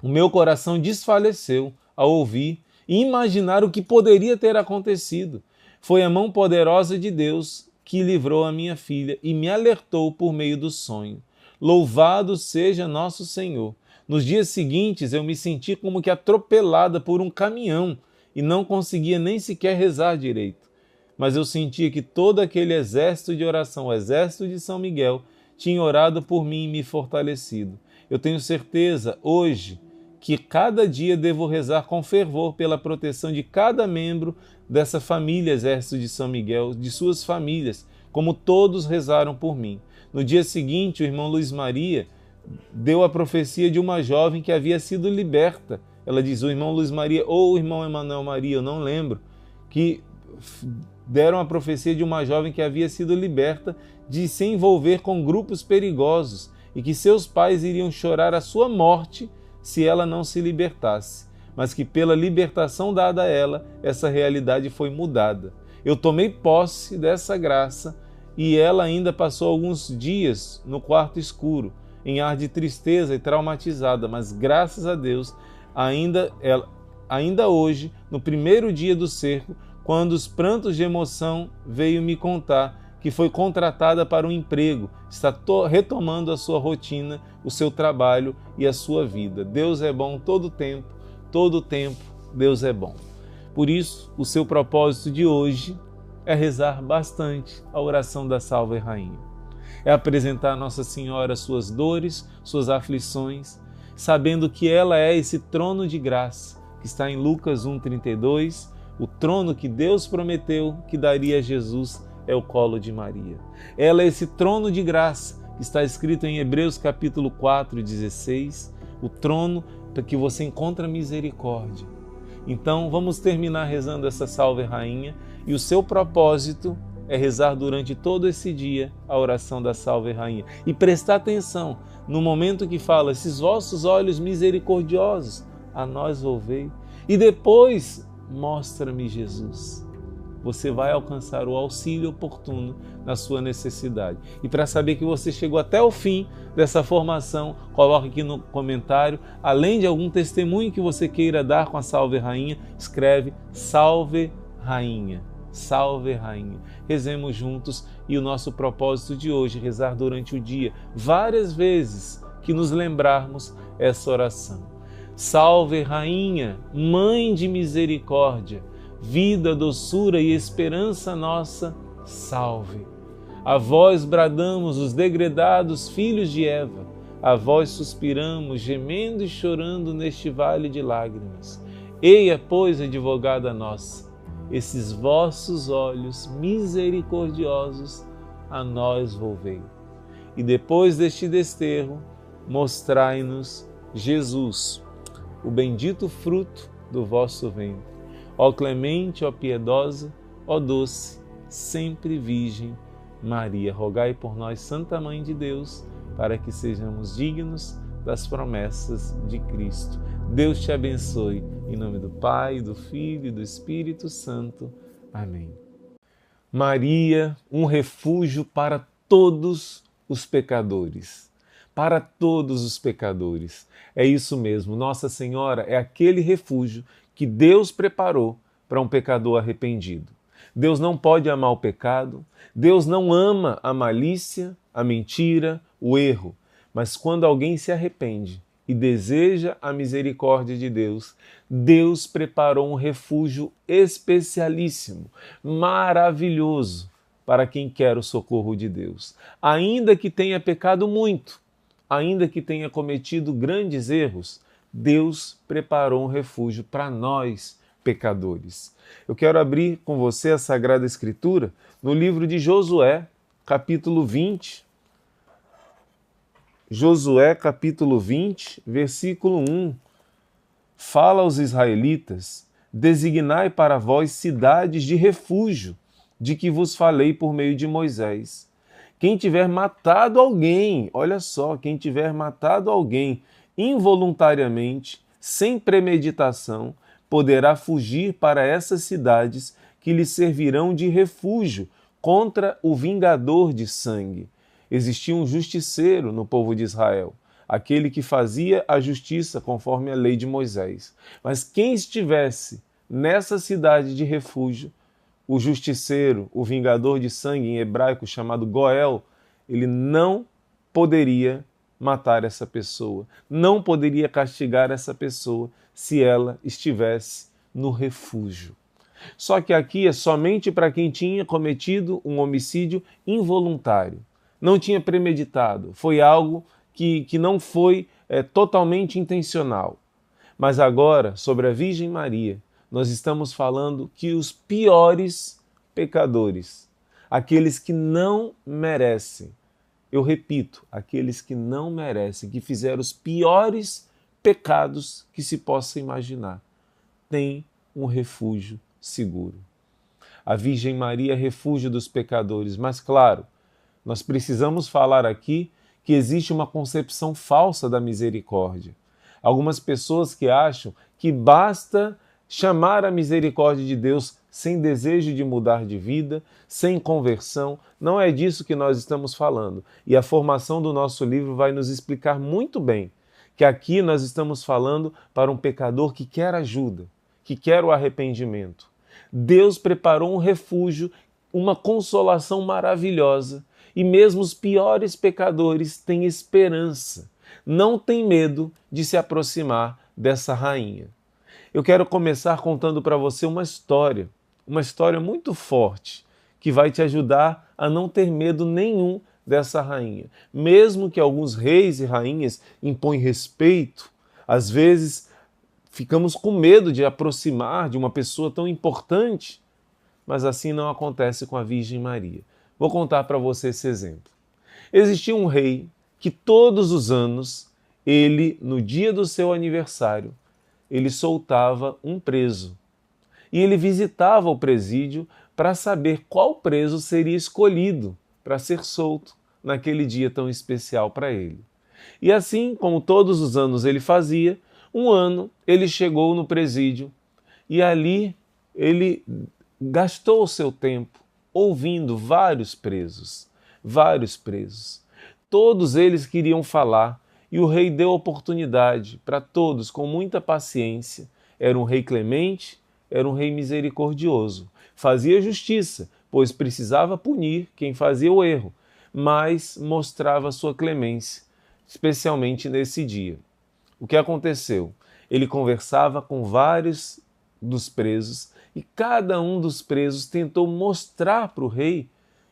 O meu coração desfaleceu ao ouvir e imaginar o que poderia ter acontecido. Foi a mão poderosa de Deus que livrou a minha filha e me alertou por meio do sonho. Louvado seja nosso Senhor. Nos dias seguintes eu me senti como que atropelada por um caminhão e não conseguia nem sequer rezar direito. Mas eu sentia que todo aquele exército de oração, o exército de São Miguel, tinha orado por mim e me fortalecido. Eu tenho certeza hoje que cada dia devo rezar com fervor pela proteção de cada membro dessa família Exército de São Miguel, de suas famílias, como todos rezaram por mim. No dia seguinte, o irmão Luiz Maria deu a profecia de uma jovem que havia sido liberta. Ela diz, o irmão Luiz Maria ou o irmão Emanuel Maria, eu não lembro, que deram a profecia de uma jovem que havia sido liberta de se envolver com grupos perigosos e que seus pais iriam chorar a sua morte se ela não se libertasse, mas que pela libertação dada a ela, essa realidade foi mudada. Eu tomei posse dessa graça e ela ainda passou alguns dias no quarto escuro, em ar de tristeza e traumatizada, mas graças a Deus, ainda hoje, no primeiro dia do cerco, quando os prantos de emoção veio me contar que foi contratada para um emprego, está retomando a sua rotina, o seu trabalho e a sua vida. Deus é bom todo tempo Deus é bom. Por isso, o seu propósito de hoje é rezar bastante a oração da Salve Rainha. É apresentar a Nossa Senhora suas dores, suas aflições, sabendo que ela é esse trono de graça, que está em Lucas 1,32, o trono que Deus prometeu que daria a Jesus é o colo de Maria. Ela é esse trono de graça que está escrito em Hebreus capítulo 4:16, o trono para que você encontre misericórdia. Então vamos terminar rezando essa Salve Rainha e o seu propósito é rezar durante todo esse dia a oração da Salve Rainha e prestar atenção no momento que fala esses vossos olhos misericordiosos a nós volvei e depois mostra-me Jesus. Você vai alcançar o auxílio oportuno na sua necessidade. E para saber que você chegou até o fim dessa formação, coloque aqui no comentário, além de algum testemunho que você queira dar com a Salve Rainha, escreve Salve Rainha. Salve Rainha. Rezemos juntos e o nosso propósito de hoje é rezar durante o dia, várias vezes que nos lembrarmos essa oração. Salve Rainha, Mãe de Misericórdia, vida, doçura e esperança nossa, salve. A vós bradamos os degredados filhos de Eva, a vós suspiramos, gemendo e chorando neste vale de lágrimas. Eia, pois, advogada nossa, esses vossos olhos misericordiosos a nós volvei. E depois deste desterro, mostrai-nos Jesus, o bendito fruto do vosso ventre. Ó clemente, ó piedosa, ó doce, sempre Virgem Maria, rogai por nós, Santa Mãe de Deus, para que sejamos dignos das promessas de Cristo. Deus te abençoe, em nome do Pai, do Filho e do Espírito Santo. Amém. Maria, um refúgio para todos os pecadores. Para todos os pecadores. É isso mesmo, Nossa Senhora é aquele refúgio que Deus preparou para um pecador arrependido. Deus não pode amar o pecado, Deus não ama a malícia, a mentira, o erro, mas quando alguém se arrepende e deseja a misericórdia de Deus, Deus preparou um refúgio especialíssimo, maravilhoso, para quem quer o socorro de Deus. Ainda que tenha pecado muito, ainda que tenha cometido grandes erros, Deus preparou um refúgio para nós, pecadores. Eu quero abrir com você a Sagrada Escritura no livro de Josué, capítulo 20. Josué, capítulo 20, versículo 1. fala aos israelitas: designai para vós cidades de refúgio, de que vos falei por meio de Moisés. Quem tiver matado alguém, olha só, quem tiver matado alguém involuntariamente, sem premeditação, poderá fugir para essas cidades que lhe servirão de refúgio contra o vingador de sangue. Existia um justiceiro no povo de Israel, aquele que fazia a justiça conforme a lei de Moisés. Mas quem estivesse nessa cidade de refúgio, o justiceiro, o vingador de sangue em hebraico chamado Goel, ele não poderia matar essa pessoa, não poderia castigar essa pessoa se ela estivesse no refúgio. Só que aqui é somente para quem tinha cometido um homicídio involuntário, não tinha premeditado, foi algo que não foi totalmente intencional. Mas agora, sobre a Virgem Maria, nós estamos falando que os piores pecadores, aqueles que não merecem, eu repito, aqueles que não merecem, que fizeram os piores pecados que se possa imaginar, têm um refúgio seguro. A Virgem Maria é refúgio dos pecadores, mas claro, nós precisamos falar aqui que existe uma concepção falsa da misericórdia. Algumas pessoas que acham que basta chamar a misericórdia de Deus sem desejo de mudar de vida, sem conversão. Não é disso que nós estamos falando. E a formação do nosso livro vai nos explicar muito bem que aqui nós estamos falando para um pecador que quer ajuda, que quer o arrependimento. Deus preparou um refúgio, uma consolação maravilhosa, e mesmo os piores pecadores têm esperança, não têm medo de se aproximar dessa rainha. Eu quero começar contando para você uma história muito forte, que vai te ajudar a não ter medo nenhum dessa rainha. Mesmo que alguns reis e rainhas impõem respeito, às vezes ficamos com medo de aproximar de uma pessoa tão importante, mas assim não acontece com a Virgem Maria. Vou contar para você esse exemplo. Existia um rei que todos os anos, no dia do seu aniversário, ele soltava um preso. E ele visitava o presídio para saber qual preso seria escolhido para ser solto naquele dia tão especial para ele. E assim, como todos os anos ele fazia, um ano ele chegou no presídio e ali ele gastou o seu tempo ouvindo vários presos. Todos eles queriam falar e o rei deu oportunidade para todos com muita paciência. Era um rei clemente, era um rei misericordioso. Fazia justiça, pois precisava punir quem fazia o erro, mas mostrava sua clemência, especialmente nesse dia. O que aconteceu? Ele conversava com vários dos presos e cada um dos presos tentou mostrar para o rei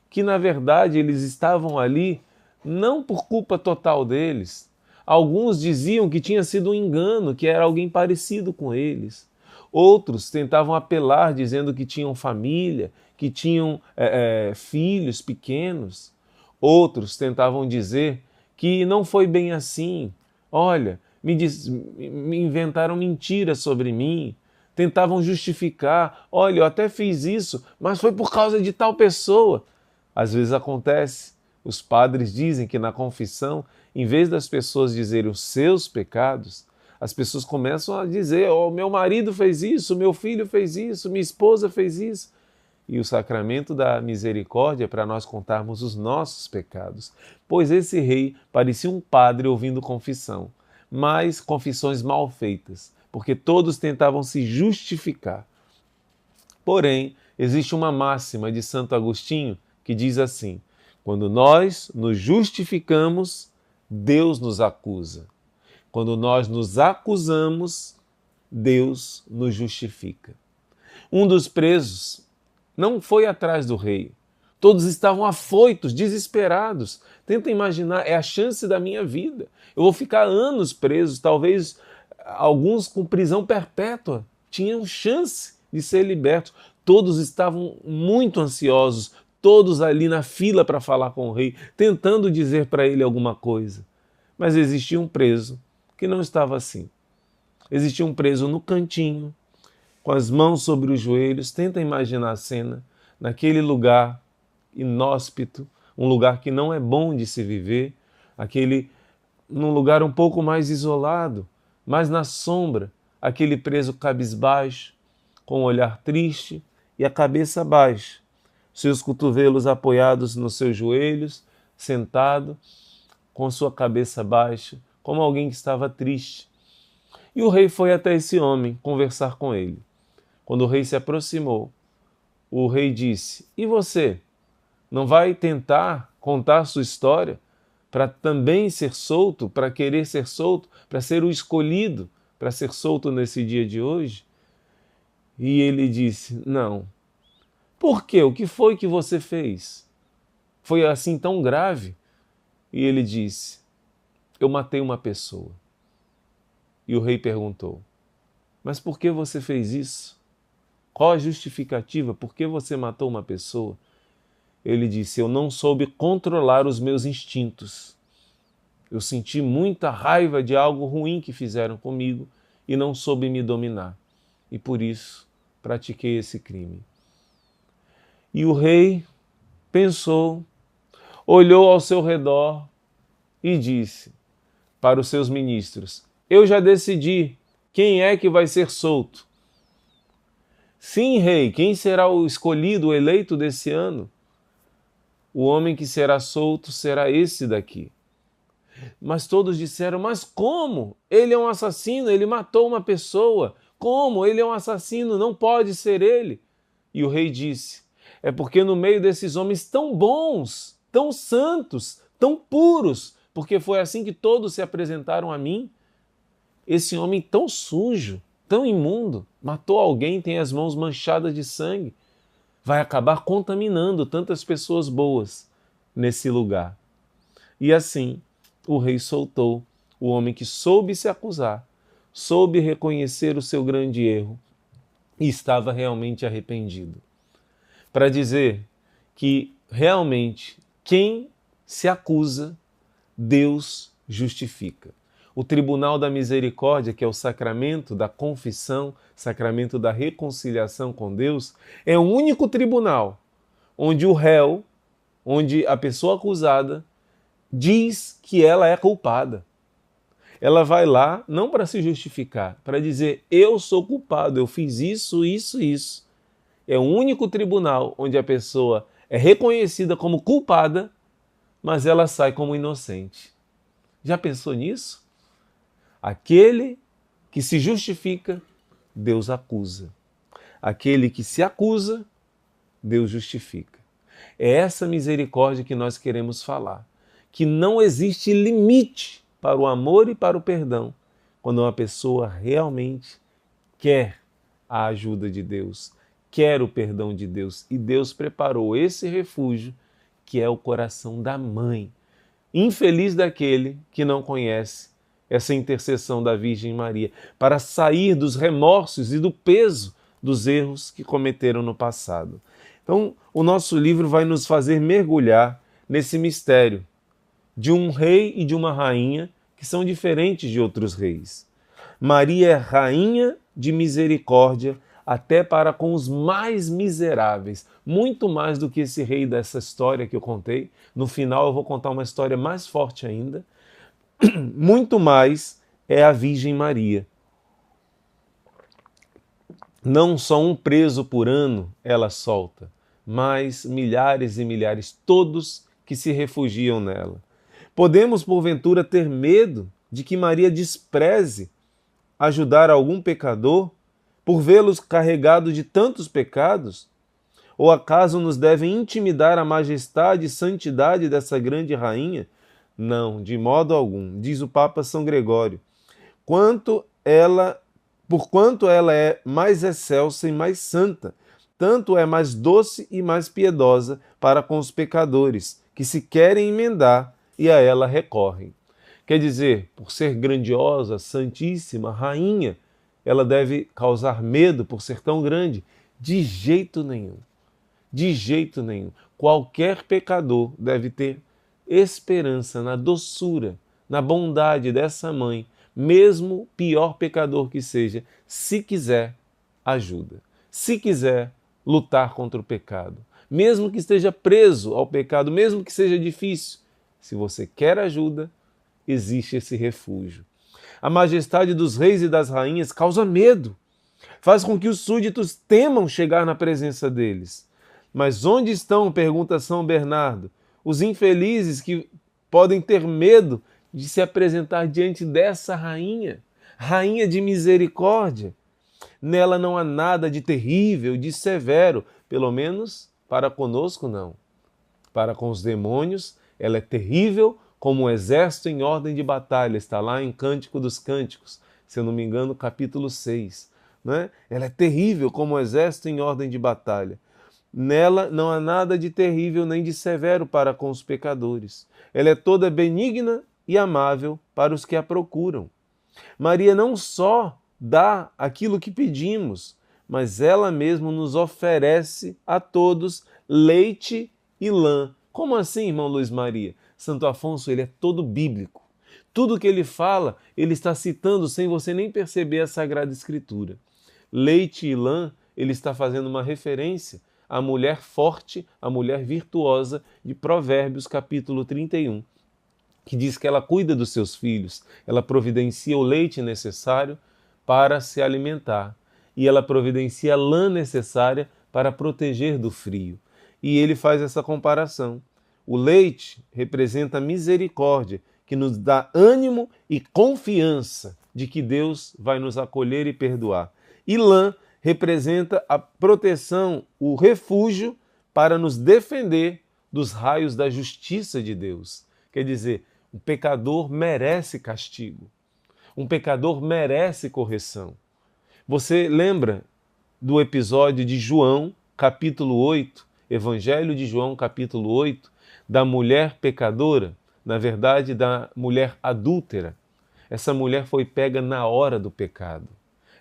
que, na verdade, eles estavam ali não por culpa total deles. Alguns diziam que tinha sido um engano, que era alguém parecido com eles. Outros tentavam apelar, dizendo que tinham família, que tinham filhos pequenos. Outros tentavam dizer que não foi bem assim. Olha, me inventaram mentiras sobre mim. Tentavam justificar. Olha, eu até fiz isso, mas foi por causa de tal pessoa. Às vezes acontece. Os padres dizem que na confissão, em vez das pessoas dizerem os seus pecados, as pessoas começam a dizer: oh, meu marido fez isso, meu filho fez isso, minha esposa fez isso. E o sacramento da misericórdia é para nós contarmos os nossos pecados. Pois esse rei parecia um padre ouvindo confissão, mas confissões mal feitas, porque todos tentavam se justificar. Porém, existe uma máxima de Santo Agostinho que diz assim: quando nós nos justificamos, Deus nos acusa. Quando nós nos acusamos, Deus nos justifica. Um dos presos não foi atrás do rei. Todos estavam afoitos, desesperados. Tenta imaginar, é a chance da minha vida. Eu vou ficar anos presos, talvez alguns com prisão perpétua. Tinham chance de ser libertos. Todos estavam muito ansiosos, todos ali na fila para falar com o rei, tentando dizer para ele alguma coisa. Mas existia um preso que não estava assim. existia um preso no cantinho, com as mãos sobre os joelhos. Tenta imaginar a cena, naquele lugar inóspito, um lugar que não é bom de se viver, num lugar um pouco mais isolado, mais na sombra, aquele preso cabisbaixo, com o olhar triste e a cabeça baixa, seus cotovelos apoiados nos seus joelhos, sentado, com sua cabeça baixa, como alguém que estava triste. E o rei foi até esse homem conversar com ele. Quando o rei se aproximou, o rei disse: "E você? Não vai tentar contar sua história para também ser solto, para querer ser solto, para ser o escolhido, para ser solto nesse dia de hoje?" E ele disse: "Não." "Por quê? O que foi que você fez? Foi assim tão grave?" E ele disse: "Eu matei uma pessoa." E o rei perguntou: "Mas por que você fez isso? Qual a justificativa? Por que você matou uma pessoa?" Ele disse: "Eu não soube controlar os meus instintos. Eu senti muita raiva de algo ruim que fizeram comigo e não soube me dominar. E por isso pratiquei esse crime." E o rei pensou, olhou ao seu redor e disse para os seus ministros: "Eu já decidi quem é que vai ser solto." "Sim, rei, quem será o escolhido, o eleito desse ano?" "O homem que será solto será esse daqui." Mas todos disseram: "Mas como? Ele é um assassino, ele matou uma pessoa. Como? Ele é um assassino, não pode ser ele." E o rei disse: "É porque no meio desses homens tão bons, tão santos, tão puros, porque foi assim que todos se apresentaram a mim, esse homem tão sujo, tão imundo, matou alguém, tem as mãos manchadas de sangue, vai acabar contaminando tantas pessoas boas nesse lugar." E assim, o rei soltou o homem que soube se acusar, soube reconhecer o seu grande erro e estava realmente arrependido. Para dizer que realmente quem se acusa, Deus justifica. O tribunal da misericórdia, que é o sacramento da confissão, sacramento da reconciliação com Deus, é o único tribunal onde o réu, onde a pessoa acusada, diz que ela é culpada. Ela vai lá não para se justificar, para dizer: "Eu sou culpado, eu fiz isso, isso, isso." É o único tribunal onde a pessoa é reconhecida como culpada, mas ela sai como inocente. Já pensou nisso? Aquele que se justifica, Deus acusa. Aquele que se acusa, Deus justifica. É essa misericórdia que nós queremos falar. Que não existe limite para o amor e para o perdão quando uma pessoa realmente quer a ajuda de Deus, quer o perdão de Deus. E Deus preparou esse refúgio que é o coração da mãe. Infeliz daquele que não conhece essa intercessão da Virgem Maria para sair dos remorsos e do peso dos erros que cometeram no passado. Então, o nosso livro vai nos fazer mergulhar nesse mistério de um rei e de uma rainha que são diferentes de outros reis. Maria é rainha de misericórdia até para com os mais miseráveis, muito mais do que esse rei dessa história que eu contei. No final eu vou contar uma história mais forte ainda. Muito mais é a Virgem Maria. Não só um preso por ano ela solta, mas milhares e milhares, todos que se refugiam nela. Podemos, porventura, ter medo de que Maria despreze ajudar algum pecador por vê-los carregado de tantos pecados? Ou acaso nos devem intimidar a majestade e santidade dessa grande rainha? Não, de modo algum, diz o Papa São Gregório. Porquanto ela é mais excelsa e mais santa, tanto é mais doce e mais piedosa para com os pecadores, que se querem emendar e a ela recorrem. Quer dizer, por ser grandiosa, santíssima, rainha, ela deve causar medo por ser tão grande? De jeito nenhum. De jeito nenhum. Qualquer pecador deve ter esperança na doçura, na bondade dessa mãe, mesmo pior pecador que seja, se quiser ajuda, se quiser lutar contra o pecado, mesmo que esteja preso ao pecado, mesmo que seja difícil, se você quer ajuda, existe esse refúgio. A majestade dos reis e das rainhas causa medo, faz com que os súditos temam chegar na presença deles. Mas onde estão, pergunta São Bernardo, os infelizes que podem ter medo de se apresentar diante dessa rainha, rainha de misericórdia? Nela não há nada de terrível, de severo, pelo menos para conosco não. Para com os demônios, ela é terrível como um exército em ordem de batalha, está lá em Cântico dos Cânticos, se eu não me engano, capítulo 6. Né? Ela é terrível como um exército em ordem de batalha. Nela não há nada de terrível nem de severo para com os pecadores. Ela é toda benigna e amável para os que a procuram. Maria não só dá aquilo que pedimos, mas ela mesma nos oferece a todos leite e lã. Como assim, irmão Luiz Maria? Santo Afonso, ele é todo bíblico. Tudo que ele fala, ele está citando sem você nem perceber a Sagrada Escritura. Leite e lã, ele está fazendo uma referência à mulher forte, à mulher virtuosa de Provérbios, capítulo 31, que diz que ela cuida dos seus filhos, ela providencia o leite necessário para se alimentar e ela providencia a lã necessária para proteger do frio. E ele faz essa comparação. O leite representa a misericórdia, que nos dá ânimo e confiança de que Deus vai nos acolher e perdoar. E lã representa a proteção, o refúgio para nos defender dos raios da justiça de Deus. Quer dizer, o pecador merece castigo. Um pecador merece correção. Você lembra do episódio de João, capítulo 8, Evangelho de João, capítulo 8, da mulher pecadora, na verdade, da mulher adúltera. Essa mulher foi pega na hora do pecado.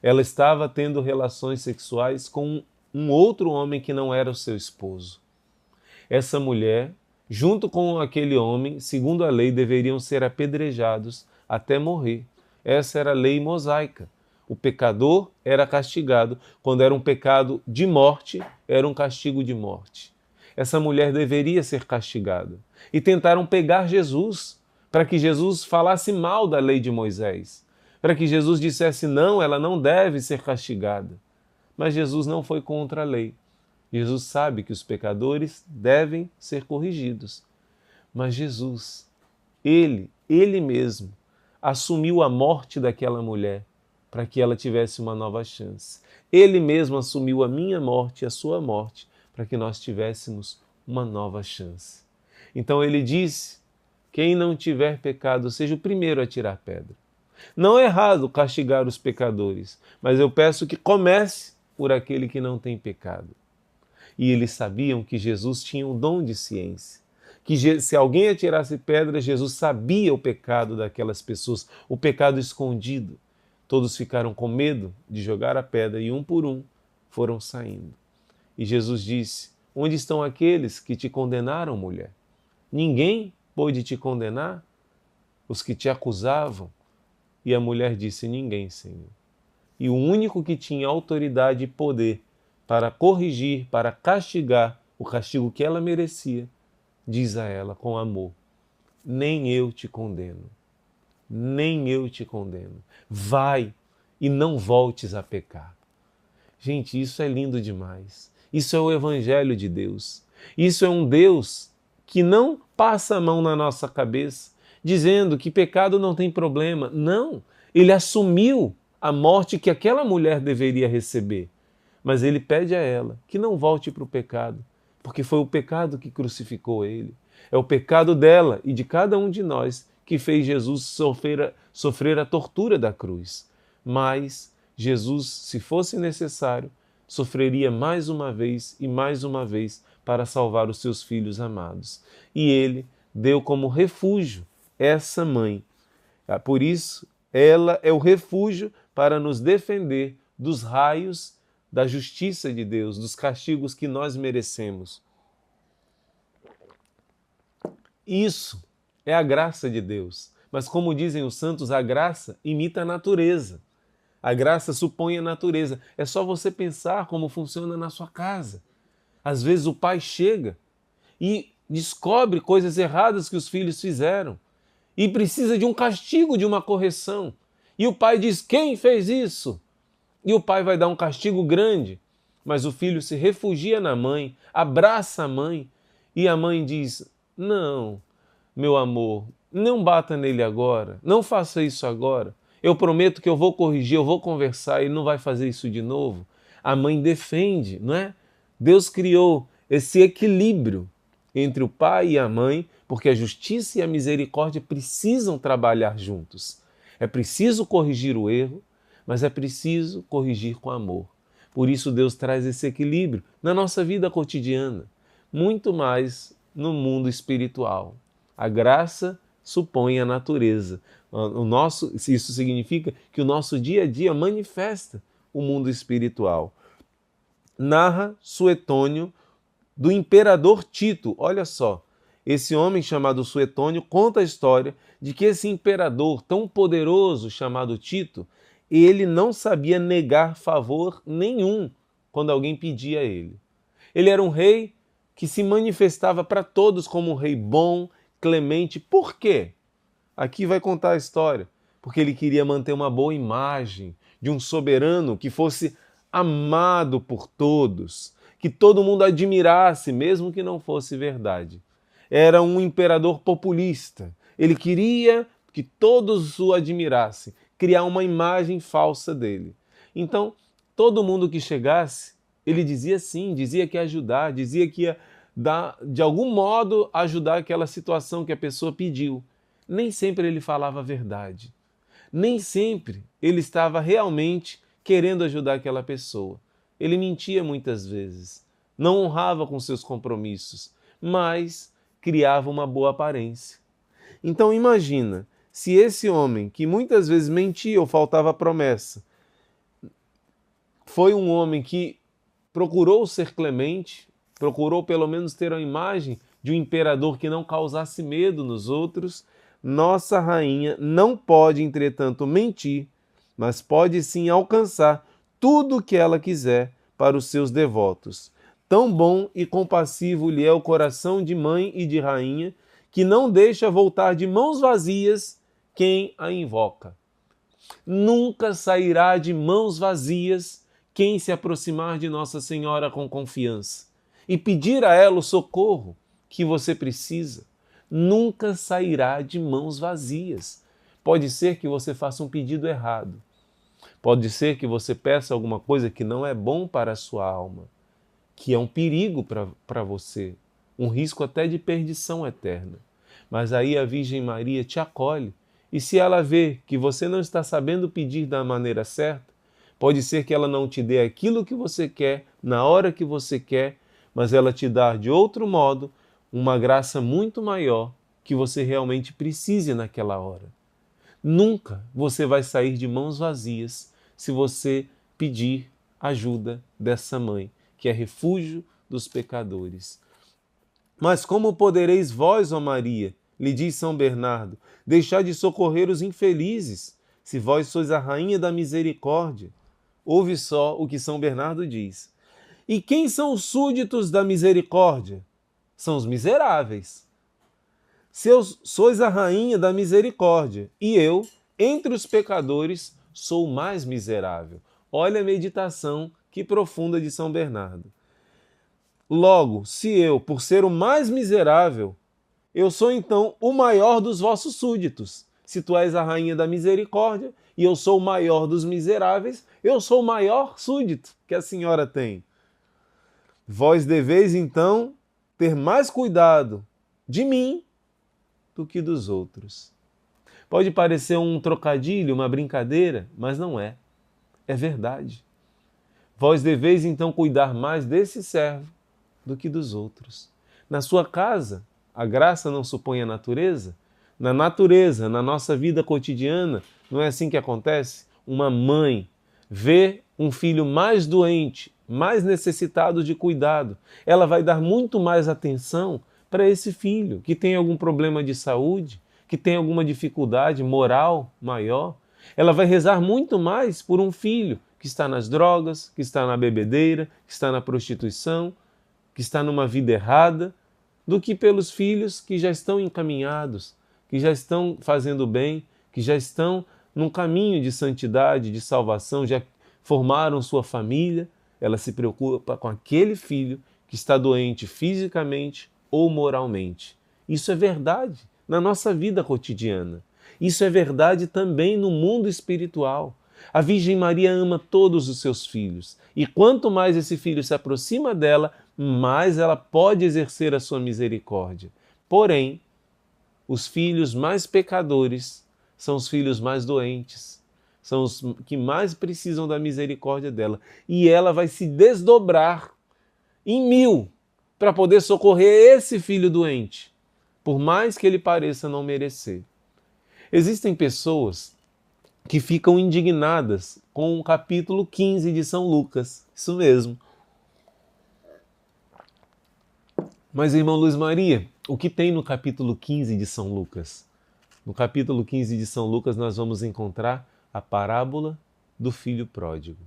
Ela estava tendo relações sexuais com um outro homem que não era o seu esposo. Essa mulher, junto com aquele homem, segundo a lei, deveriam ser apedrejados até morrer. Essa era a lei mosaica. O pecador era castigado. Quando era um pecado de morte, era um castigo de morte. Essa mulher deveria ser castigada. E tentaram pegar Jesus, para que Jesus falasse mal da lei de Moisés, para que Jesus dissesse não, ela não deve ser castigada. Mas Jesus não foi contra a lei. Jesus sabe que os pecadores devem ser corrigidos. Mas Jesus, ele mesmo, assumiu a morte daquela mulher para que ela tivesse uma nova chance. Ele mesmo assumiu a minha morte e a sua morte para que nós tivéssemos uma nova chance. Então ele disse, quem não tiver pecado, seja o primeiro a tirar pedra. Não é errado castigar os pecadores, mas eu peço que comece por aquele que não tem pecado. E eles sabiam que Jesus tinha um dom de ciência, que se alguém atirasse pedra, Jesus sabia o pecado daquelas pessoas, o pecado escondido. Todos ficaram com medo de jogar a pedra e um por um foram saindo. E Jesus disse, onde estão aqueles que te condenaram, mulher? Ninguém pôde te condenar? Os que te acusavam? E a mulher disse, ninguém, Senhor. E o único que tinha autoridade e poder para corrigir, para castigar o castigo que ela merecia, diz a ela com amor, nem eu te condeno, nem eu te condeno. Vai e não voltes a pecar. Gente, isso é lindo demais. Isso é o Evangelho de Deus. Isso é um Deus que não passa a mão na nossa cabeça, dizendo que pecado não tem problema. Não, ele assumiu a morte que aquela mulher deveria receber. Mas ele pede a ela que não volte para o pecado, porque foi o pecado que crucificou ele. É o pecado dela e de cada um de nós que fez Jesus sofrer a tortura da cruz. Mas Jesus, se fosse necessário, sofreria mais uma vez e mais uma vez para salvar os seus filhos amados. E ele deu como refúgio essa mãe. Por isso, ela é o refúgio para nos defender dos raios da justiça de Deus, dos castigos que nós merecemos. Isso é a graça de Deus. Mas como dizem os santos, a graça imita a natureza. A graça supõe a natureza. É só você pensar como funciona na sua casa. Às vezes o pai chega e descobre coisas erradas que os filhos fizeram e precisa de um castigo, de uma correção. E o pai diz: quem fez isso? E o pai vai dar um castigo grande, mas o filho se refugia na mãe, abraça a mãe e a mãe diz: não, meu amor, não bata nele agora, não faça isso agora. Eu prometo que eu vou corrigir, eu vou conversar e não vai fazer isso de novo. A mãe defende, não é? Deus criou esse equilíbrio entre o pai e a mãe, porque a justiça e a misericórdia precisam trabalhar juntos. É preciso corrigir o erro, mas é preciso corrigir com amor. Por isso Deus traz esse equilíbrio na nossa vida cotidiana, muito mais no mundo espiritual. A graça supõe a natureza. Isso significa que o nosso dia a dia manifesta o mundo espiritual. Narra Suetônio do imperador Tito. Olha só, esse homem chamado Suetônio conta a história de que esse imperador tão poderoso chamado Tito, ele não sabia negar favor nenhum quando alguém pedia a ele. Ele era um rei que se manifestava para todos como um rei bom, clemente. Por quê? Aqui vai contar a história. Porque ele queria manter uma boa imagem de um soberano que fosse amado por todos, que todo mundo admirasse, mesmo que não fosse verdade. Era um imperador populista. Ele queria que todos o admirassem, criar uma imagem falsa dele. Então, todo mundo que chegasse, ele dizia sim, dizia que ia ajudar, dizia que ia de algum modo ajudar aquela situação que a pessoa pediu. Nem sempre ele falava a verdade. Nem sempre ele estava realmente querendo ajudar aquela pessoa. Ele mentia muitas vezes, não honrava com seus compromissos, mas criava uma boa aparência. Então imagina, se esse homem, que muitas vezes mentia ou faltava promessa, foi um homem que procurou ser clemente, procurou pelo menos ter a imagem de um imperador que não causasse medo nos outros, nossa rainha não pode, entretanto, mentir, mas pode sim alcançar tudo o que ela quiser para os seus devotos. Tão bom e compassivo lhe é o coração de mãe e de rainha, que não deixa voltar de mãos vazias quem a invoca. Nunca sairá de mãos vazias quem se aproximar de Nossa Senhora com confiança e pedir a ela o socorro que você precisa. Nunca sairá de mãos vazias. Pode ser que você faça um pedido errado. Pode ser que você peça alguma coisa que não é bom para a sua alma, que é um perigo para você, um risco até de perdição eterna. Mas aí a Virgem Maria te acolhe, e se ela vê que você não está sabendo pedir da maneira certa, pode ser que ela não te dê aquilo que você quer, na hora que você quer, mas ela te dá de outro modo uma graça muito maior que você realmente precise naquela hora. Nunca você vai sair de mãos vazias se você pedir ajuda dessa mãe, que é refúgio dos pecadores. Mas como podereis vós, ó Maria, lhe diz São Bernardo, deixar de socorrer os infelizes, se vós sois a rainha da misericórdia? Ouve só o que São Bernardo diz. E quem são os súditos da misericórdia? São os miseráveis. Sois a rainha da misericórdia, e eu, entre os pecadores, sou o mais miserável. Olha a meditação que profunda de São Bernardo. Logo, se eu, por ser o mais miserável, eu sou então o maior dos vossos súditos. Se tu és a rainha da misericórdia e eu sou o maior dos miseráveis, eu sou o maior súdito que a senhora tem. Vós deveis então ter mais cuidado de mim do que dos outros. Pode parecer um trocadilho, uma brincadeira, mas não é. É verdade. Vós deveis então cuidar mais desse servo do que dos outros. Na sua casa, a graça não supõe a natureza? Na natureza, na nossa vida cotidiana, não é assim que acontece? Uma mãe vê um filho mais doente, mais necessitado de cuidado. Ela vai dar muito mais atenção para esse filho que tem algum problema de saúde, que tem alguma dificuldade moral maior, ela vai rezar muito mais por um filho que está nas drogas, que está na bebedeira, que está na prostituição, que está numa vida errada, do que pelos filhos que já estão encaminhados, que já estão fazendo bem, que já estão num caminho de santidade, de salvação, já formaram sua família. Ela se preocupa com aquele filho que está doente fisicamente ou moralmente. Isso é verdade na nossa vida cotidiana. Isso é verdade também no mundo espiritual. A Virgem Maria ama todos os seus filhos. E quanto mais esse filho se aproxima dela, mais ela pode exercer a sua misericórdia. Porém, os filhos mais pecadores são os filhos mais doentes, são os que mais precisam da misericórdia dela. E ela vai se desdobrar em 1000 para poder socorrer esse filho doente, por mais que ele pareça não merecer. Existem pessoas que ficam indignadas com o capítulo 15 de São Lucas. Isso mesmo. Mas, irmão Luiz Maria, o que tem no capítulo 15 de São Lucas? No capítulo 15 de São Lucas nós vamos encontrar a parábola do filho pródigo.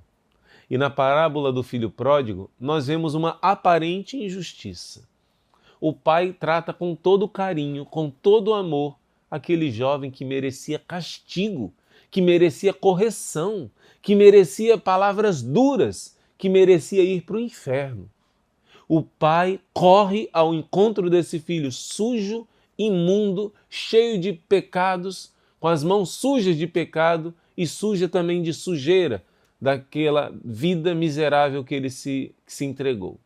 E na parábola do filho pródigo nós vemos uma aparente injustiça. O pai trata com todo carinho, com todo amor, aquele jovem que merecia castigo, que merecia correção, que merecia palavras duras, que merecia ir para o inferno. O pai corre ao encontro desse filho sujo, imundo, cheio de pecados, com as mãos sujas de pecado e suja também de sujeira daquela vida miserável que ele se entregou.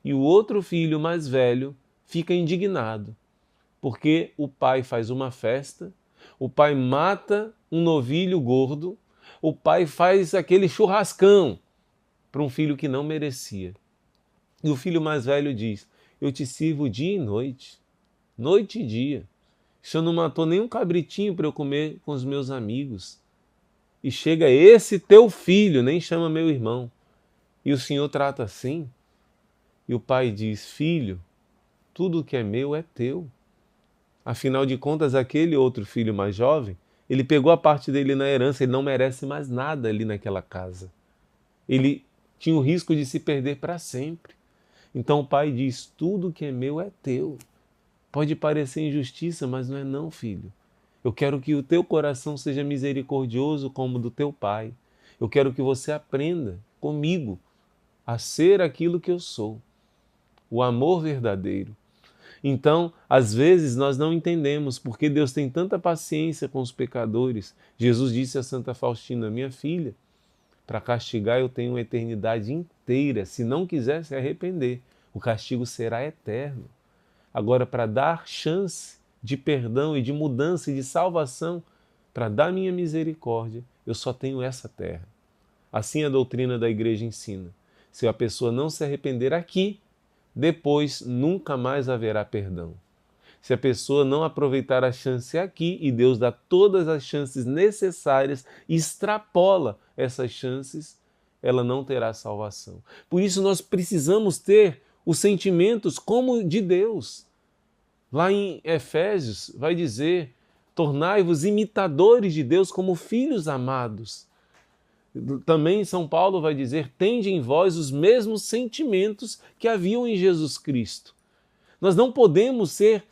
E o outro filho mais velho fica indignado, porque o pai faz uma festa, o pai mata um novilho gordo, o pai faz aquele churrascão para um filho que não merecia. E o filho mais velho diz: eu te sirvo dia e noite e dia. O senhor não matou nem um cabritinho para eu comer com os meus amigos. E chega esse teu filho, nem chama meu irmão, e o senhor trata assim? E o pai diz: filho, tudo que é meu é teu. Afinal de contas, aquele outro filho mais jovem, ele pegou a parte dele na herança, ele não merece mais nada ali naquela casa. Ele tinha o risco de se perder para sempre. Então o pai diz: tudo que é meu é teu. Pode parecer injustiça, mas não é não, filho. Eu quero que o teu coração seja misericordioso como o do teu pai. Eu quero que você aprenda comigo a ser aquilo que eu sou. O amor verdadeiro. Então, às vezes nós não entendemos porque Deus tem tanta paciência com os pecadores. Jesus disse a Santa Faustina: minha filha, para castigar eu tenho uma eternidade inteira. Se não quiser se arrepender, o castigo será eterno. Agora, para dar chance de perdão e de mudança e de salvação, para dar minha misericórdia, eu só tenho essa terra. Assim a doutrina da igreja ensina. Se a pessoa não se arrepender aqui, depois nunca mais haverá perdão. Se a pessoa não aproveitar a chance aqui, e Deus dá todas as chances necessárias, extrapola essas chances, ela não terá salvação. Por isso nós precisamos ter os sentimentos como de Deus. Lá em Efésios vai dizer: tornai-vos imitadores de Deus como filhos amados. Também São Paulo vai dizer: tende em vós os mesmos sentimentos que haviam em Jesus Cristo. Nós não podemos ser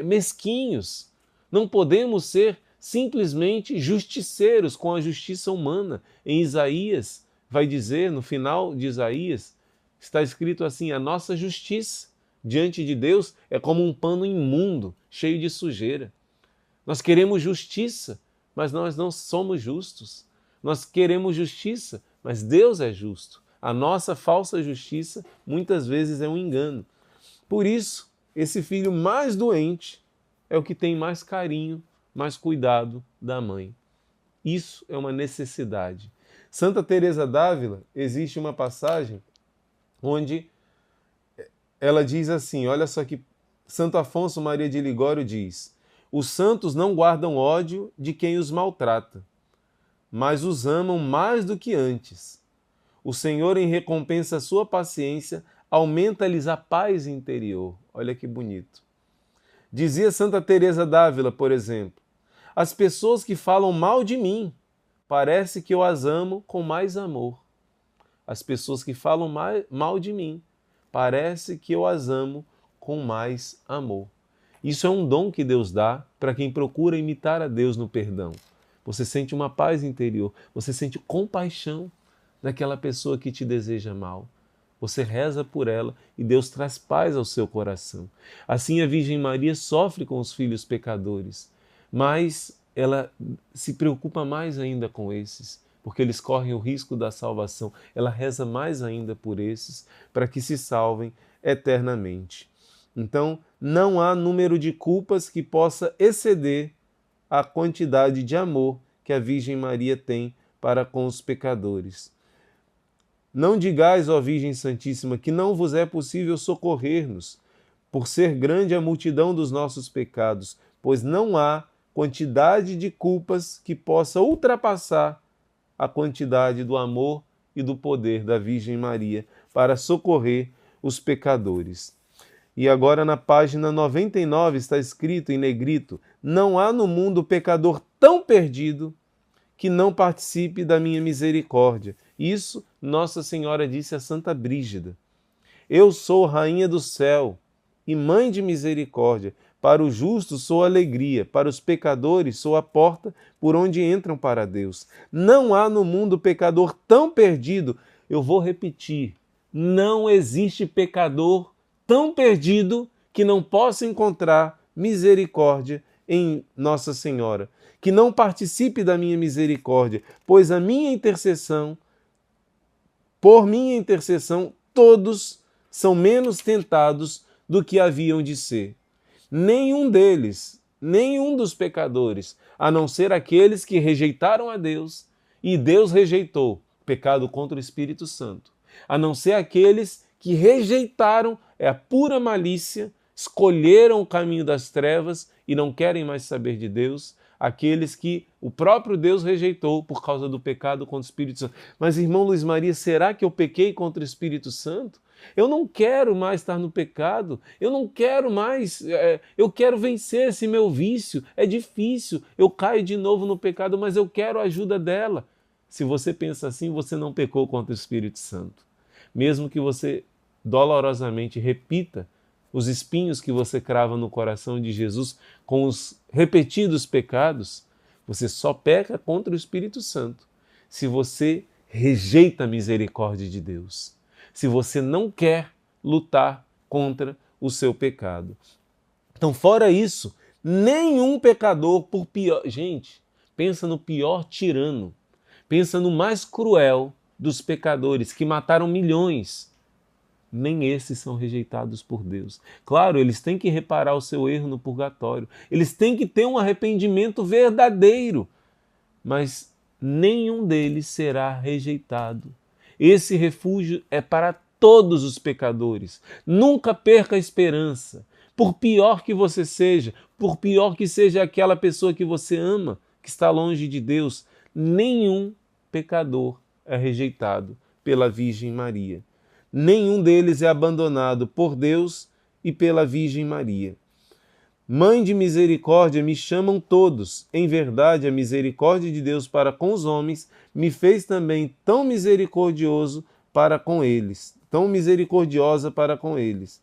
mesquinhos, não podemos ser simplesmente justiceiros com a justiça humana. Em Isaías vai dizer, no final de Isaías, está escrito assim: a nossa justiça diante de Deus é como um pano imundo, cheio de sujeira. Nós queremos justiça, mas nós não somos justos. Nós queremos justiça, mas Deus é justo. A nossa falsa justiça muitas vezes é um engano. Por isso, esse filho mais doente é o que tem mais carinho, mais cuidado da mãe. Isso é uma necessidade. Santa Teresa d'Ávila, existe uma passagem onde ela diz assim, olha só que Santo Afonso Maria de Ligório diz: os santos não guardam ódio de quem os maltrata, mas os amam mais do que antes. O Senhor, em recompensa à sua paciência, aumenta-lhes a paz interior. Olha que bonito. Dizia Santa Teresa d'Ávila, por exemplo, as pessoas que falam mal de mim, parece que eu as amo com mais amor. As pessoas que falam mal de mim, parece que eu as amo com mais amor. Isso é um dom que Deus dá para quem procura imitar a Deus no perdão. Você sente uma paz interior, você sente compaixão daquela pessoa que te deseja mal. Você reza por ela e Deus traz paz ao seu coração. Assim a Virgem Maria sofre com os filhos pecadores, mas ela se preocupa mais ainda com esses, porque eles correm o risco da salvação. Ela reza mais ainda por esses, para que se salvem eternamente. Então, não há número de culpas que possa exceder a quantidade de amor que a Virgem Maria tem para com os pecadores. Não digais, ó Virgem Santíssima, que não vos é possível socorrer-nos, por ser grande a multidão dos nossos pecados, pois não há quantidade de culpas que possa ultrapassar a quantidade do amor e do poder da Virgem Maria para socorrer os pecadores. E agora na página 99 está escrito em negrito: não há no mundo pecador tão perdido que não participe da minha misericórdia. Isso Nossa Senhora disse a Santa Brígida. Eu sou rainha do céu e mãe de misericórdia. Para os justos sou alegria, para os pecadores sou a porta por onde entram para Deus. Não há no mundo pecador tão perdido. Eu vou repetir, não existe pecador tão perdido que não possa encontrar misericórdia em Nossa Senhora, que não participe da minha misericórdia, pois a minha intercessão, por minha intercessão, todos são menos tentados do que haviam de ser. Nenhum deles, nenhum dos pecadores, a não ser aqueles que rejeitaram a Deus, e Deus rejeitou, pecado contra o Espírito Santo, a não ser aqueles que rejeitaram, é a pura malícia, escolheram o caminho das trevas e não querem mais saber de Deus, aqueles que o próprio Deus rejeitou por causa do pecado contra o Espírito Santo. Mas, irmão Luiz Maria, será que eu pequei contra o Espírito Santo? Eu não quero mais estar no pecado, eu não quero mais, eu quero vencer esse meu vício, é difícil, eu caio de novo no pecado, mas eu quero a ajuda dela. Se você pensa assim, você não pecou contra o Espírito Santo. Mesmo que você dolorosamente repita os espinhos que você crava no coração de Jesus com os repetidos pecados, você só peca contra o Espírito Santo se você rejeita a misericórdia de Deus, se você não quer lutar contra o seu pecado. Então, fora isso, nenhum pecador, por pior... Gente, pensa no pior tirano, pensa no mais cruel dos pecadores que mataram milhões. Nem esses são rejeitados por Deus. Claro, eles têm que reparar o seu erro no purgatório. Eles têm que ter um arrependimento verdadeiro. Mas nenhum deles será rejeitado. Esse refúgio é para todos os pecadores. Nunca perca a esperança. Por pior que você seja, por pior que seja aquela pessoa que você ama, que está longe de Deus, nenhum pecador é rejeitado pela Virgem Maria. Nenhum deles é abandonado por Deus e pela Virgem Maria. Mãe de misericórdia me chamam todos. Em verdade, a misericórdia de Deus para com os homens me fez também tão misericordioso para com eles, tão misericordiosa para com eles.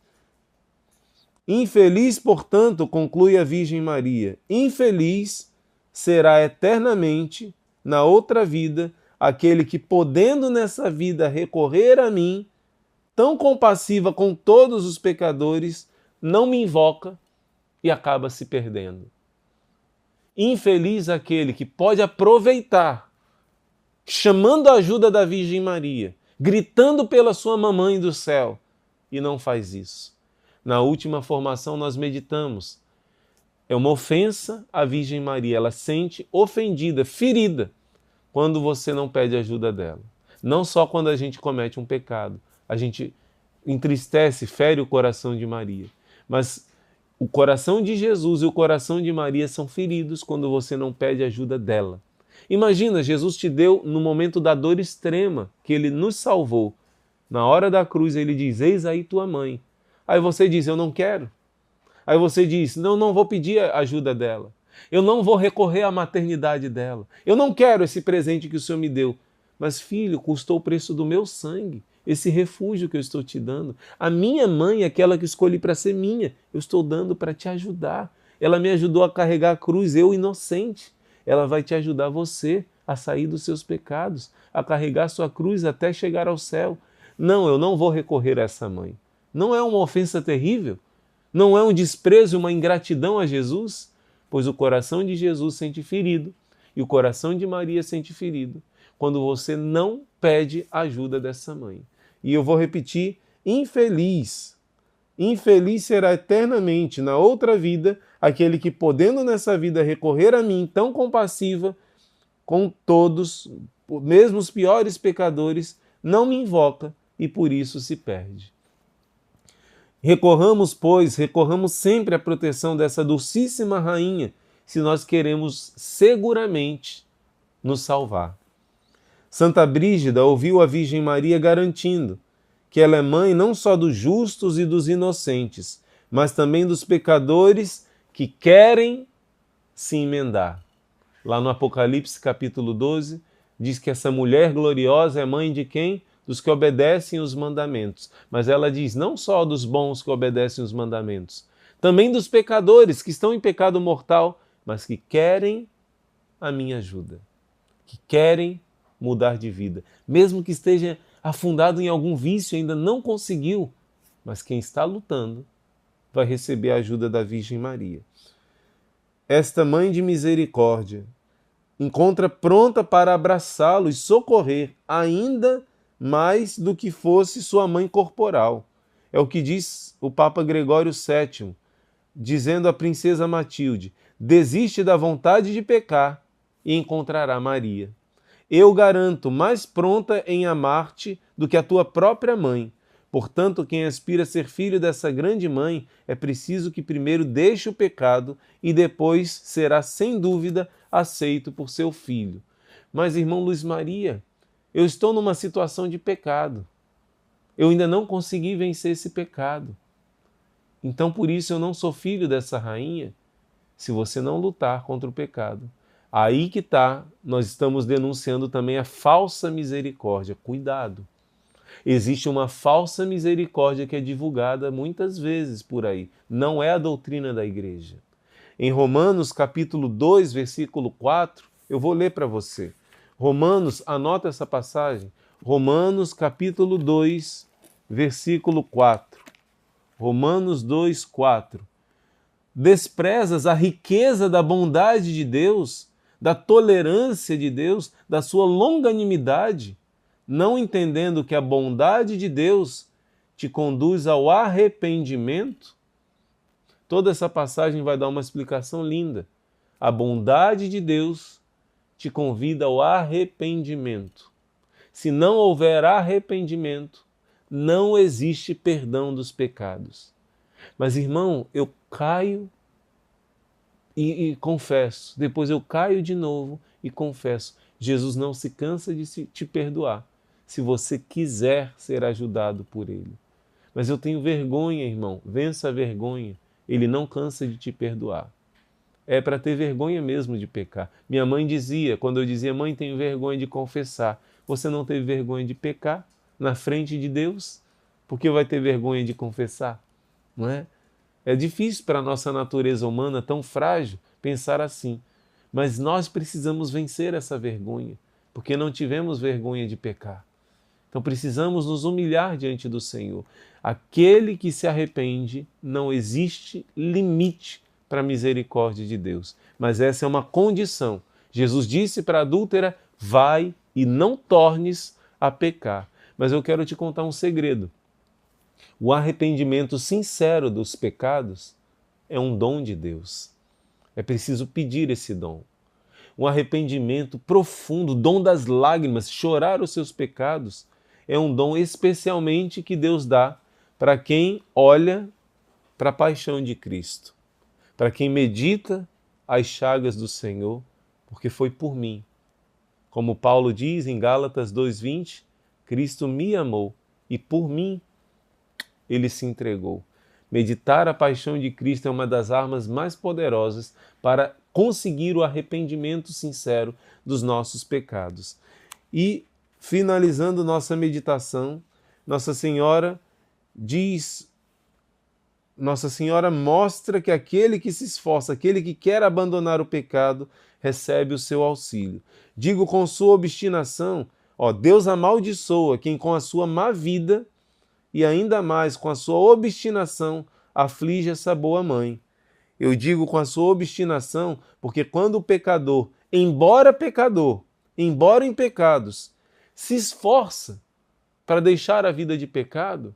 Infeliz, portanto, conclui a Virgem Maria, infeliz será eternamente, na outra vida, aquele que, podendo nessa vida recorrer a mim, tão compassiva com todos os pecadores, não me invoca e acaba se perdendo. Infeliz aquele que pode aproveitar, chamando a ajuda da Virgem Maria, gritando pela sua mamãe do céu, e não faz isso. Na última formação nós meditamos. É uma ofensa à Virgem Maria, ela sente ofendida, ferida, quando você não pede ajuda dela. Não só quando a gente comete um pecado, a gente entristece, fere o coração de Maria. Mas o coração de Jesus e o coração de Maria são feridos quando você não pede ajuda dela. Imagina, Jesus te deu no momento da dor extrema, que Ele nos salvou. Na hora da cruz Ele diz, eis aí tua mãe. Aí você diz, eu não quero. Aí você diz, não vou pedir a ajuda dela. Eu não vou recorrer à maternidade dela. Eu não quero esse presente que o Senhor me deu. Mas, filho, custou o preço do meu sangue, esse refúgio que eu estou te dando. A minha mãe, aquela que escolhi para ser minha, eu estou dando para te ajudar. Ela me ajudou a carregar a cruz, eu inocente. Ela vai te ajudar você a sair dos seus pecados, a carregar sua cruz até chegar ao céu. Não, eu não vou recorrer a essa mãe. Não é uma ofensa terrível? Não é um desprezo, uma ingratidão a Jesus? Pois o coração de Jesus sente ferido e o coração de Maria sente ferido quando você não pede a ajuda dessa mãe. E eu vou repetir, infeliz será eternamente na outra vida aquele que, podendo nessa vida recorrer a mim tão compassiva, com todos, mesmo os piores pecadores, não me invoca e por isso se perde. Recorramos, pois, sempre à proteção dessa dulcíssima rainha, se nós queremos seguramente nos salvar. Santa Brígida ouviu a Virgem Maria garantindo que ela é mãe não só dos justos e dos inocentes, mas também dos pecadores que querem se emendar. Lá no Apocalipse capítulo 12, diz que essa mulher gloriosa é mãe de quem? Dos que obedecem os mandamentos. Mas ela diz não só dos bons que obedecem os mandamentos, também dos pecadores que estão em pecado mortal, mas que querem a minha ajuda, que querem mudar de vida. Mesmo que esteja afundado em algum vício, ainda não conseguiu, mas quem está lutando vai receber a ajuda da Virgem Maria. Esta mãe de misericórdia encontra pronta para abraçá-lo e socorrer ainda mais do que fosse sua mãe corporal. É o que diz o Papa Gregório VII, dizendo à princesa Matilde: desiste da vontade de pecar e encontrará Maria. Eu garanto, mais pronta em amar-te do que a tua própria mãe. Portanto, quem aspira a ser filho dessa grande mãe, é preciso que primeiro deixe o pecado e depois será, sem dúvida, aceito por seu filho. Mas, irmão Luiz Maria, eu estou numa situação de pecado. Eu ainda não consegui vencer esse pecado. Então, por isso, eu não sou filho dessa rainha, se você não lutar contra o pecado. Aí que está, nós estamos denunciando também a falsa misericórdia. Cuidado! Existe uma falsa misericórdia que é divulgada muitas vezes por aí. Não é a doutrina da igreja. Em Romanos capítulo 2, versículo 4, eu vou ler para você. Romanos, anota essa passagem. Romanos capítulo 2, versículo 4. Romanos 2, 4. Desprezas a riqueza da bondade de Deus, da tolerância de Deus, da sua longanimidade, não entendendo que a bondade de Deus te conduz ao arrependimento? Toda essa passagem vai dar uma explicação linda. A bondade de Deus te convida ao arrependimento. Se não houver arrependimento, não existe perdão dos pecados. Mas, irmão, eu caio e confesso. Depois eu caio de novo e confesso. Jesus não se cansa de te perdoar, se você quiser ser ajudado por Ele. Mas eu tenho vergonha, irmão. Vença a vergonha. Ele não cansa de te perdoar. É para ter vergonha mesmo de pecar. Minha mãe dizia, quando eu dizia, mãe, tenho vergonha de confessar. Você não teve vergonha de pecar na frente de Deus? Porque vai ter vergonha de confessar? Não é? É difícil para a nossa natureza humana tão frágil pensar assim. Mas nós precisamos vencer essa vergonha, porque não tivemos vergonha de pecar. Então precisamos nos humilhar diante do Senhor. Aquele que se arrepende, não existe limite para a misericórdia de Deus. Mas essa é uma condição. Jesus disse para a adúltera, vai e não tornes a pecar. Mas eu quero te contar um segredo. O arrependimento sincero dos pecados é um dom de Deus. É preciso pedir esse dom. Um arrependimento profundo, dom das lágrimas, chorar os seus pecados, é um dom especialmente que Deus dá para quem olha para a paixão de Cristo, para quem medita as chagas do Senhor, porque foi por mim. Como Paulo diz em Gálatas 2:20, Cristo me amou e por mim Ele se entregou. Meditar a paixão de Cristo é uma das armas mais poderosas para conseguir o arrependimento sincero dos nossos pecados. E, finalizando nossa meditação, Nossa Senhora mostra que aquele que se esforça, aquele que quer abandonar o pecado, recebe o seu auxílio. Digo com sua obstinação, Deus amaldiçoa quem com a sua má vida e ainda mais com a sua obstinação aflige essa boa mãe. Eu digo com a sua obstinação, porque quando o pecador, embora em pecados, se esforça para deixar a vida de pecado,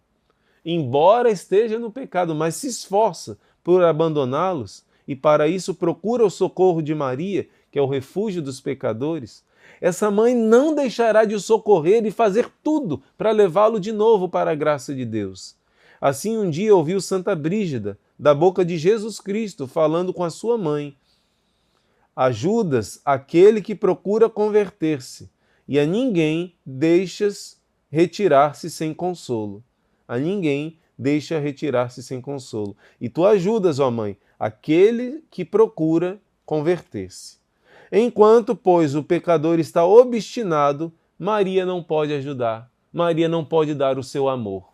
embora esteja no pecado, mas se esforça por abandoná-los e para isso procura o socorro de Maria, que é o refúgio dos pecadores, essa mãe não deixará de o socorrer e fazer tudo para levá-lo de novo para a graça de Deus. Assim um dia ouviu Santa Brígida, da boca de Jesus Cristo, falando com a sua mãe: ajudas aquele que procura converter-se, e a ninguém deixas retirar-se sem consolo. A ninguém deixa retirar-se sem consolo. E tu ajudas, ó mãe, aquele que procura converter-se. Enquanto, pois, o pecador está obstinado, Maria não pode ajudar, Maria não pode dar o seu amor.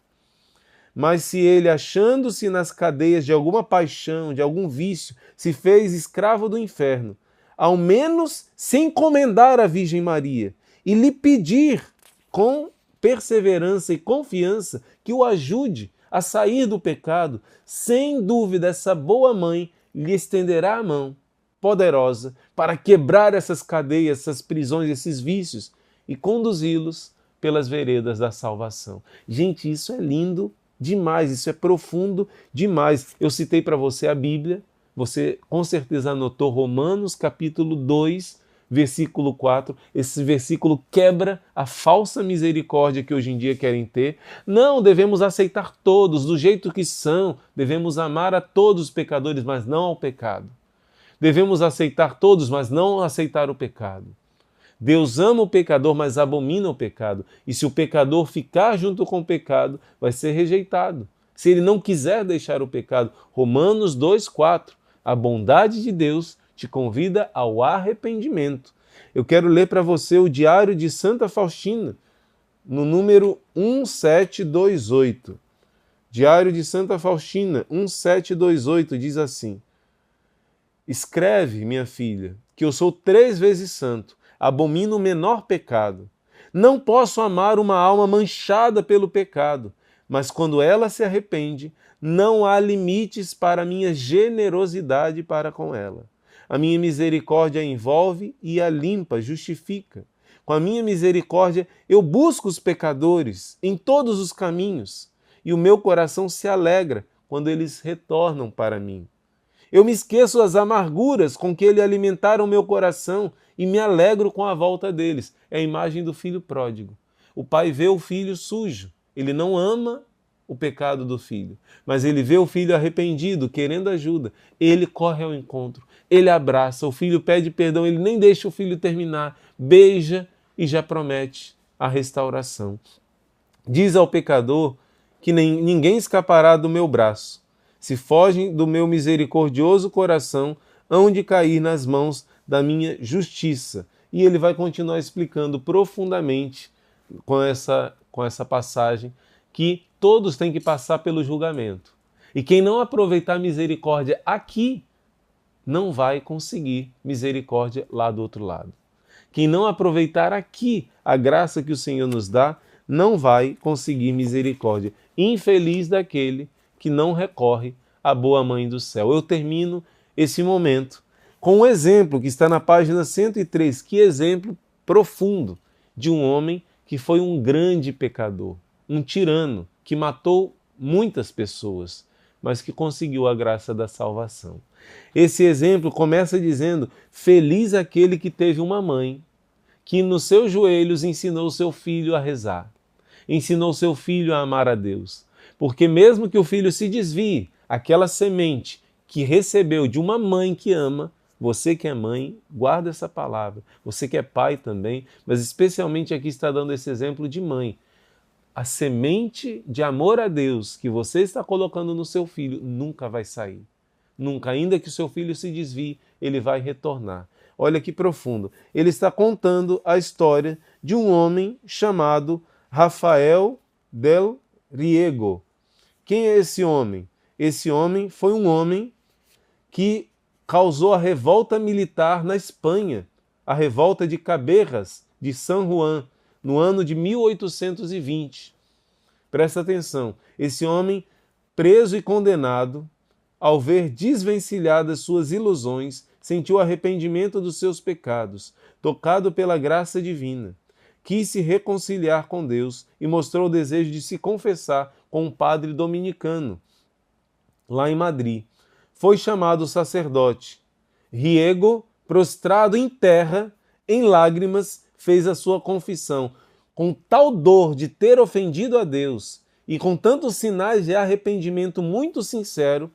Mas se ele, achando-se nas cadeias de alguma paixão, de algum vício, se fez escravo do inferno, ao menos se encomendar à Virgem Maria e lhe pedir com perseverança e confiança que o ajude a sair do pecado, sem dúvida essa boa mãe lhe estenderá a mão poderosa para quebrar essas cadeias, essas prisões, esses vícios e conduzi-los pelas veredas da salvação. Gente, isso é lindo demais, isso é profundo demais. Eu citei para você a Bíblia, você com certeza anotou Romanos capítulo 2, versículo 4, esse versículo quebra a falsa misericórdia que hoje em dia querem ter. Não, devemos aceitar todos do jeito que são, devemos amar a todos os pecadores, mas não ao pecado. Devemos aceitar todos, mas não aceitar o pecado. Deus ama o pecador, mas abomina o pecado. E se o pecador ficar junto com o pecado, vai ser rejeitado. Se ele não quiser deixar o pecado, Romanos 2,4, a bondade de Deus te convida ao arrependimento. Eu quero ler para você o Diário de Santa Faustina, no número 1728. Diário de Santa Faustina, 1728, diz assim: escreve, minha filha, que eu sou 3 vezes santo, abomino o menor pecado. Não posso amar uma alma manchada pelo pecado, mas quando ela se arrepende, não há limites para a minha generosidade para com ela. A minha misericórdia a envolve e a limpa, justifica. Com a minha misericórdia eu busco os pecadores em todos os caminhos, e o meu coração se alegra quando eles retornam para mim. Eu me esqueço das amarguras com que ele alimentaram meu coração e me alegro com a volta deles. É a imagem do filho pródigo. O pai vê o filho sujo, ele não ama o pecado do filho, mas ele vê o filho arrependido, querendo ajuda. Ele corre ao encontro, ele abraça, o filho pede perdão, ele nem deixa o filho terminar, beija e já promete a restauração. Diz ao pecador que ninguém escapará do meu braço. Se fogem do meu misericordioso coração, hão de cair nas mãos da minha justiça. E ele vai continuar explicando profundamente com essa passagem que todos têm que passar pelo julgamento. E quem não aproveitar misericórdia aqui, não vai conseguir misericórdia lá do outro lado. Quem não aproveitar aqui a graça que o Senhor nos dá, não vai conseguir misericórdia. Infeliz daquele que não recorre à boa mãe do céu. Eu termino esse momento com um exemplo que está na página 103. Que exemplo profundo de um homem que foi um grande pecador, um tirano que matou muitas pessoas, mas que conseguiu a graça da salvação. Esse exemplo começa dizendo: feliz aquele que teve uma mãe que nos seus joelhos ensinou seu filho a rezar, ensinou seu filho a amar a Deus. Porque mesmo que o filho se desvie, aquela semente que recebeu de uma mãe que ama, você que é mãe, guarda essa palavra. Você que é pai também, mas especialmente aqui está dando esse exemplo de mãe. a semente de amor a Deus que você está colocando no seu filho nunca vai sair. Nunca, ainda que o seu filho se desvie, ele vai retornar. Olha que profundo. Ele está contando a história de um homem chamado Rafael del Riego. Quem é esse homem? Esse homem foi um homem que causou a revolta militar na Espanha, a revolta de Caberras, de San Juan, no ano de 1820. Presta atenção, esse homem, preso e condenado, ao ver desvencilhadas suas ilusões, sentiu arrependimento dos seus pecados, tocado pela graça divina. Quis se reconciliar com Deus e mostrou o desejo de se confessar com um padre dominicano, lá em Madrid. Foi chamado sacerdote. Riego, prostrado em terra, em lágrimas, fez a sua confissão, com tal dor de ter ofendido a Deus e com tantos sinais de arrependimento muito sincero,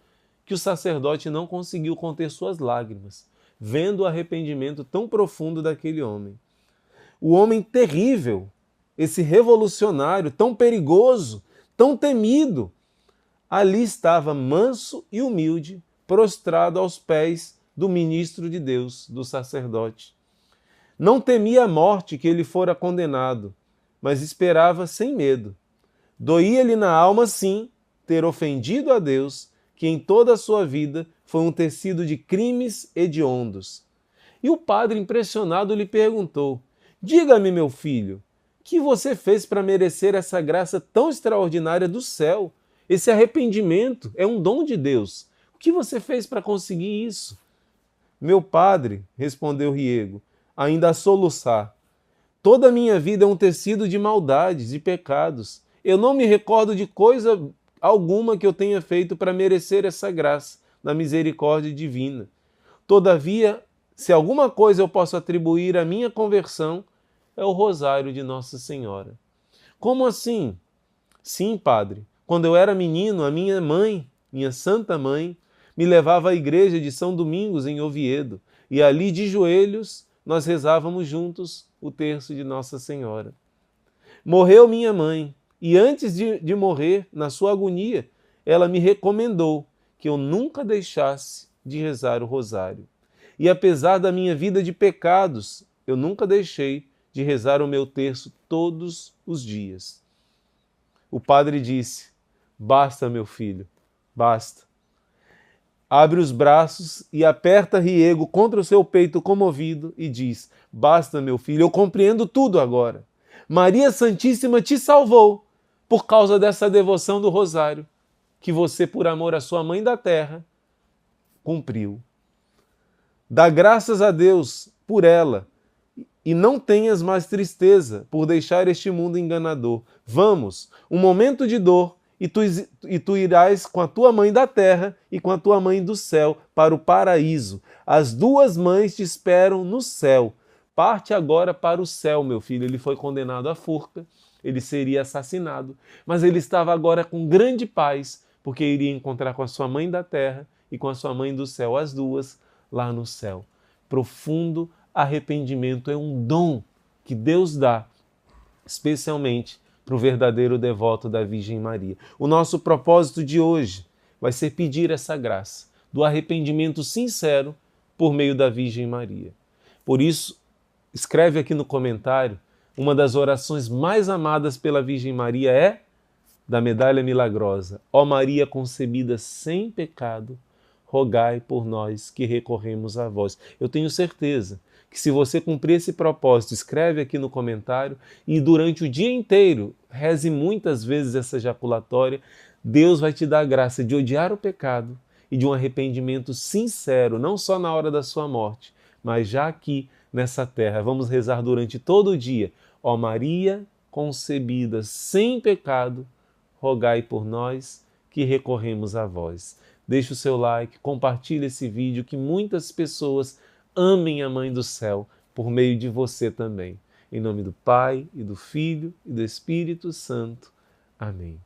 que o sacerdote não conseguiu conter suas lágrimas, vendo o arrependimento tão profundo daquele homem. O homem terrível, esse revolucionário tão perigoso, tão temido, ali estava manso e humilde, prostrado aos pés do ministro de Deus, do sacerdote. Não temia a morte que ele fora condenado, mas esperava sem medo. Doía-lhe na alma, sim, ter ofendido a Deus, que em toda a sua vida foi um tecido de crimes hediondos. E o padre, impressionado, lhe perguntou: diga-me, meu filho, que você fez para merecer essa graça tão extraordinária do céu? Esse arrependimento é um dom de Deus. O que você fez para conseguir isso? Meu padre, respondeu Riego, ainda a soluçar, toda a minha vida é um tecido de maldades e pecados. Eu não me recordo de coisa alguma que eu tenha feito para merecer essa graça da misericórdia divina. Todavia, se alguma coisa eu posso atribuir à minha conversão, é o rosário de Nossa Senhora. Como assim? Sim, padre. Quando eu era menino, a minha mãe, minha santa mãe, me levava à igreja de São Domingos, em Oviedo, e ali, de joelhos, nós rezávamos juntos o terço de Nossa Senhora. Morreu minha mãe, e antes de morrer, na sua agonia, ela me recomendou que eu nunca deixasse de rezar o rosário. E apesar da minha vida de pecados, eu nunca deixei de rezar o meu terço todos os dias. O padre disse: basta, meu filho, basta. Abre os braços e aperta Riego contra o seu peito comovido e diz: basta, meu filho, eu compreendo tudo agora. Maria Santíssima te salvou por causa dessa devoção do rosário, que você, por amor à sua mãe da terra, cumpriu. Dá graças a Deus por ela e não tenhas mais tristeza por deixar este mundo enganador. Vamos, um momento de dor, e tu irás com a tua mãe da terra e com a tua mãe do céu para o paraíso. As duas mães te esperam no céu. Parte agora para o céu, meu filho. Ele foi condenado à forca, ele seria assassinado, mas ele estava agora com grande paz, porque iria encontrar com a sua mãe da terra e com a sua mãe do céu, as duas lá no céu. Profundo arrependimento é um dom que Deus dá, especialmente para o verdadeiro devoto da Virgem Maria. O nosso propósito de hoje vai ser pedir essa graça do arrependimento sincero por meio da Virgem Maria. Por isso, escreve aqui no comentário, uma das orações mais amadas pela Virgem Maria é da Medalha Milagrosa. Ó Maria concebida sem pecado, rogai por nós que recorremos a vós. Eu tenho certeza que se você cumprir esse propósito, escreve aqui no comentário e durante o dia inteiro, reze muitas vezes essa jaculatória, Deus vai te dar a graça de odiar o pecado e de um arrependimento sincero, não só na hora da sua morte, mas já aqui nessa terra. Vamos rezar durante todo o dia. Ó Maria concebida sem pecado, rogai por nós que recorremos a vós. Deixe o seu like, compartilhe esse vídeo, que muitas pessoas amem a Mãe do Céu por meio de você também. Em nome do Pai, e do Filho, e do Espírito Santo. Amém.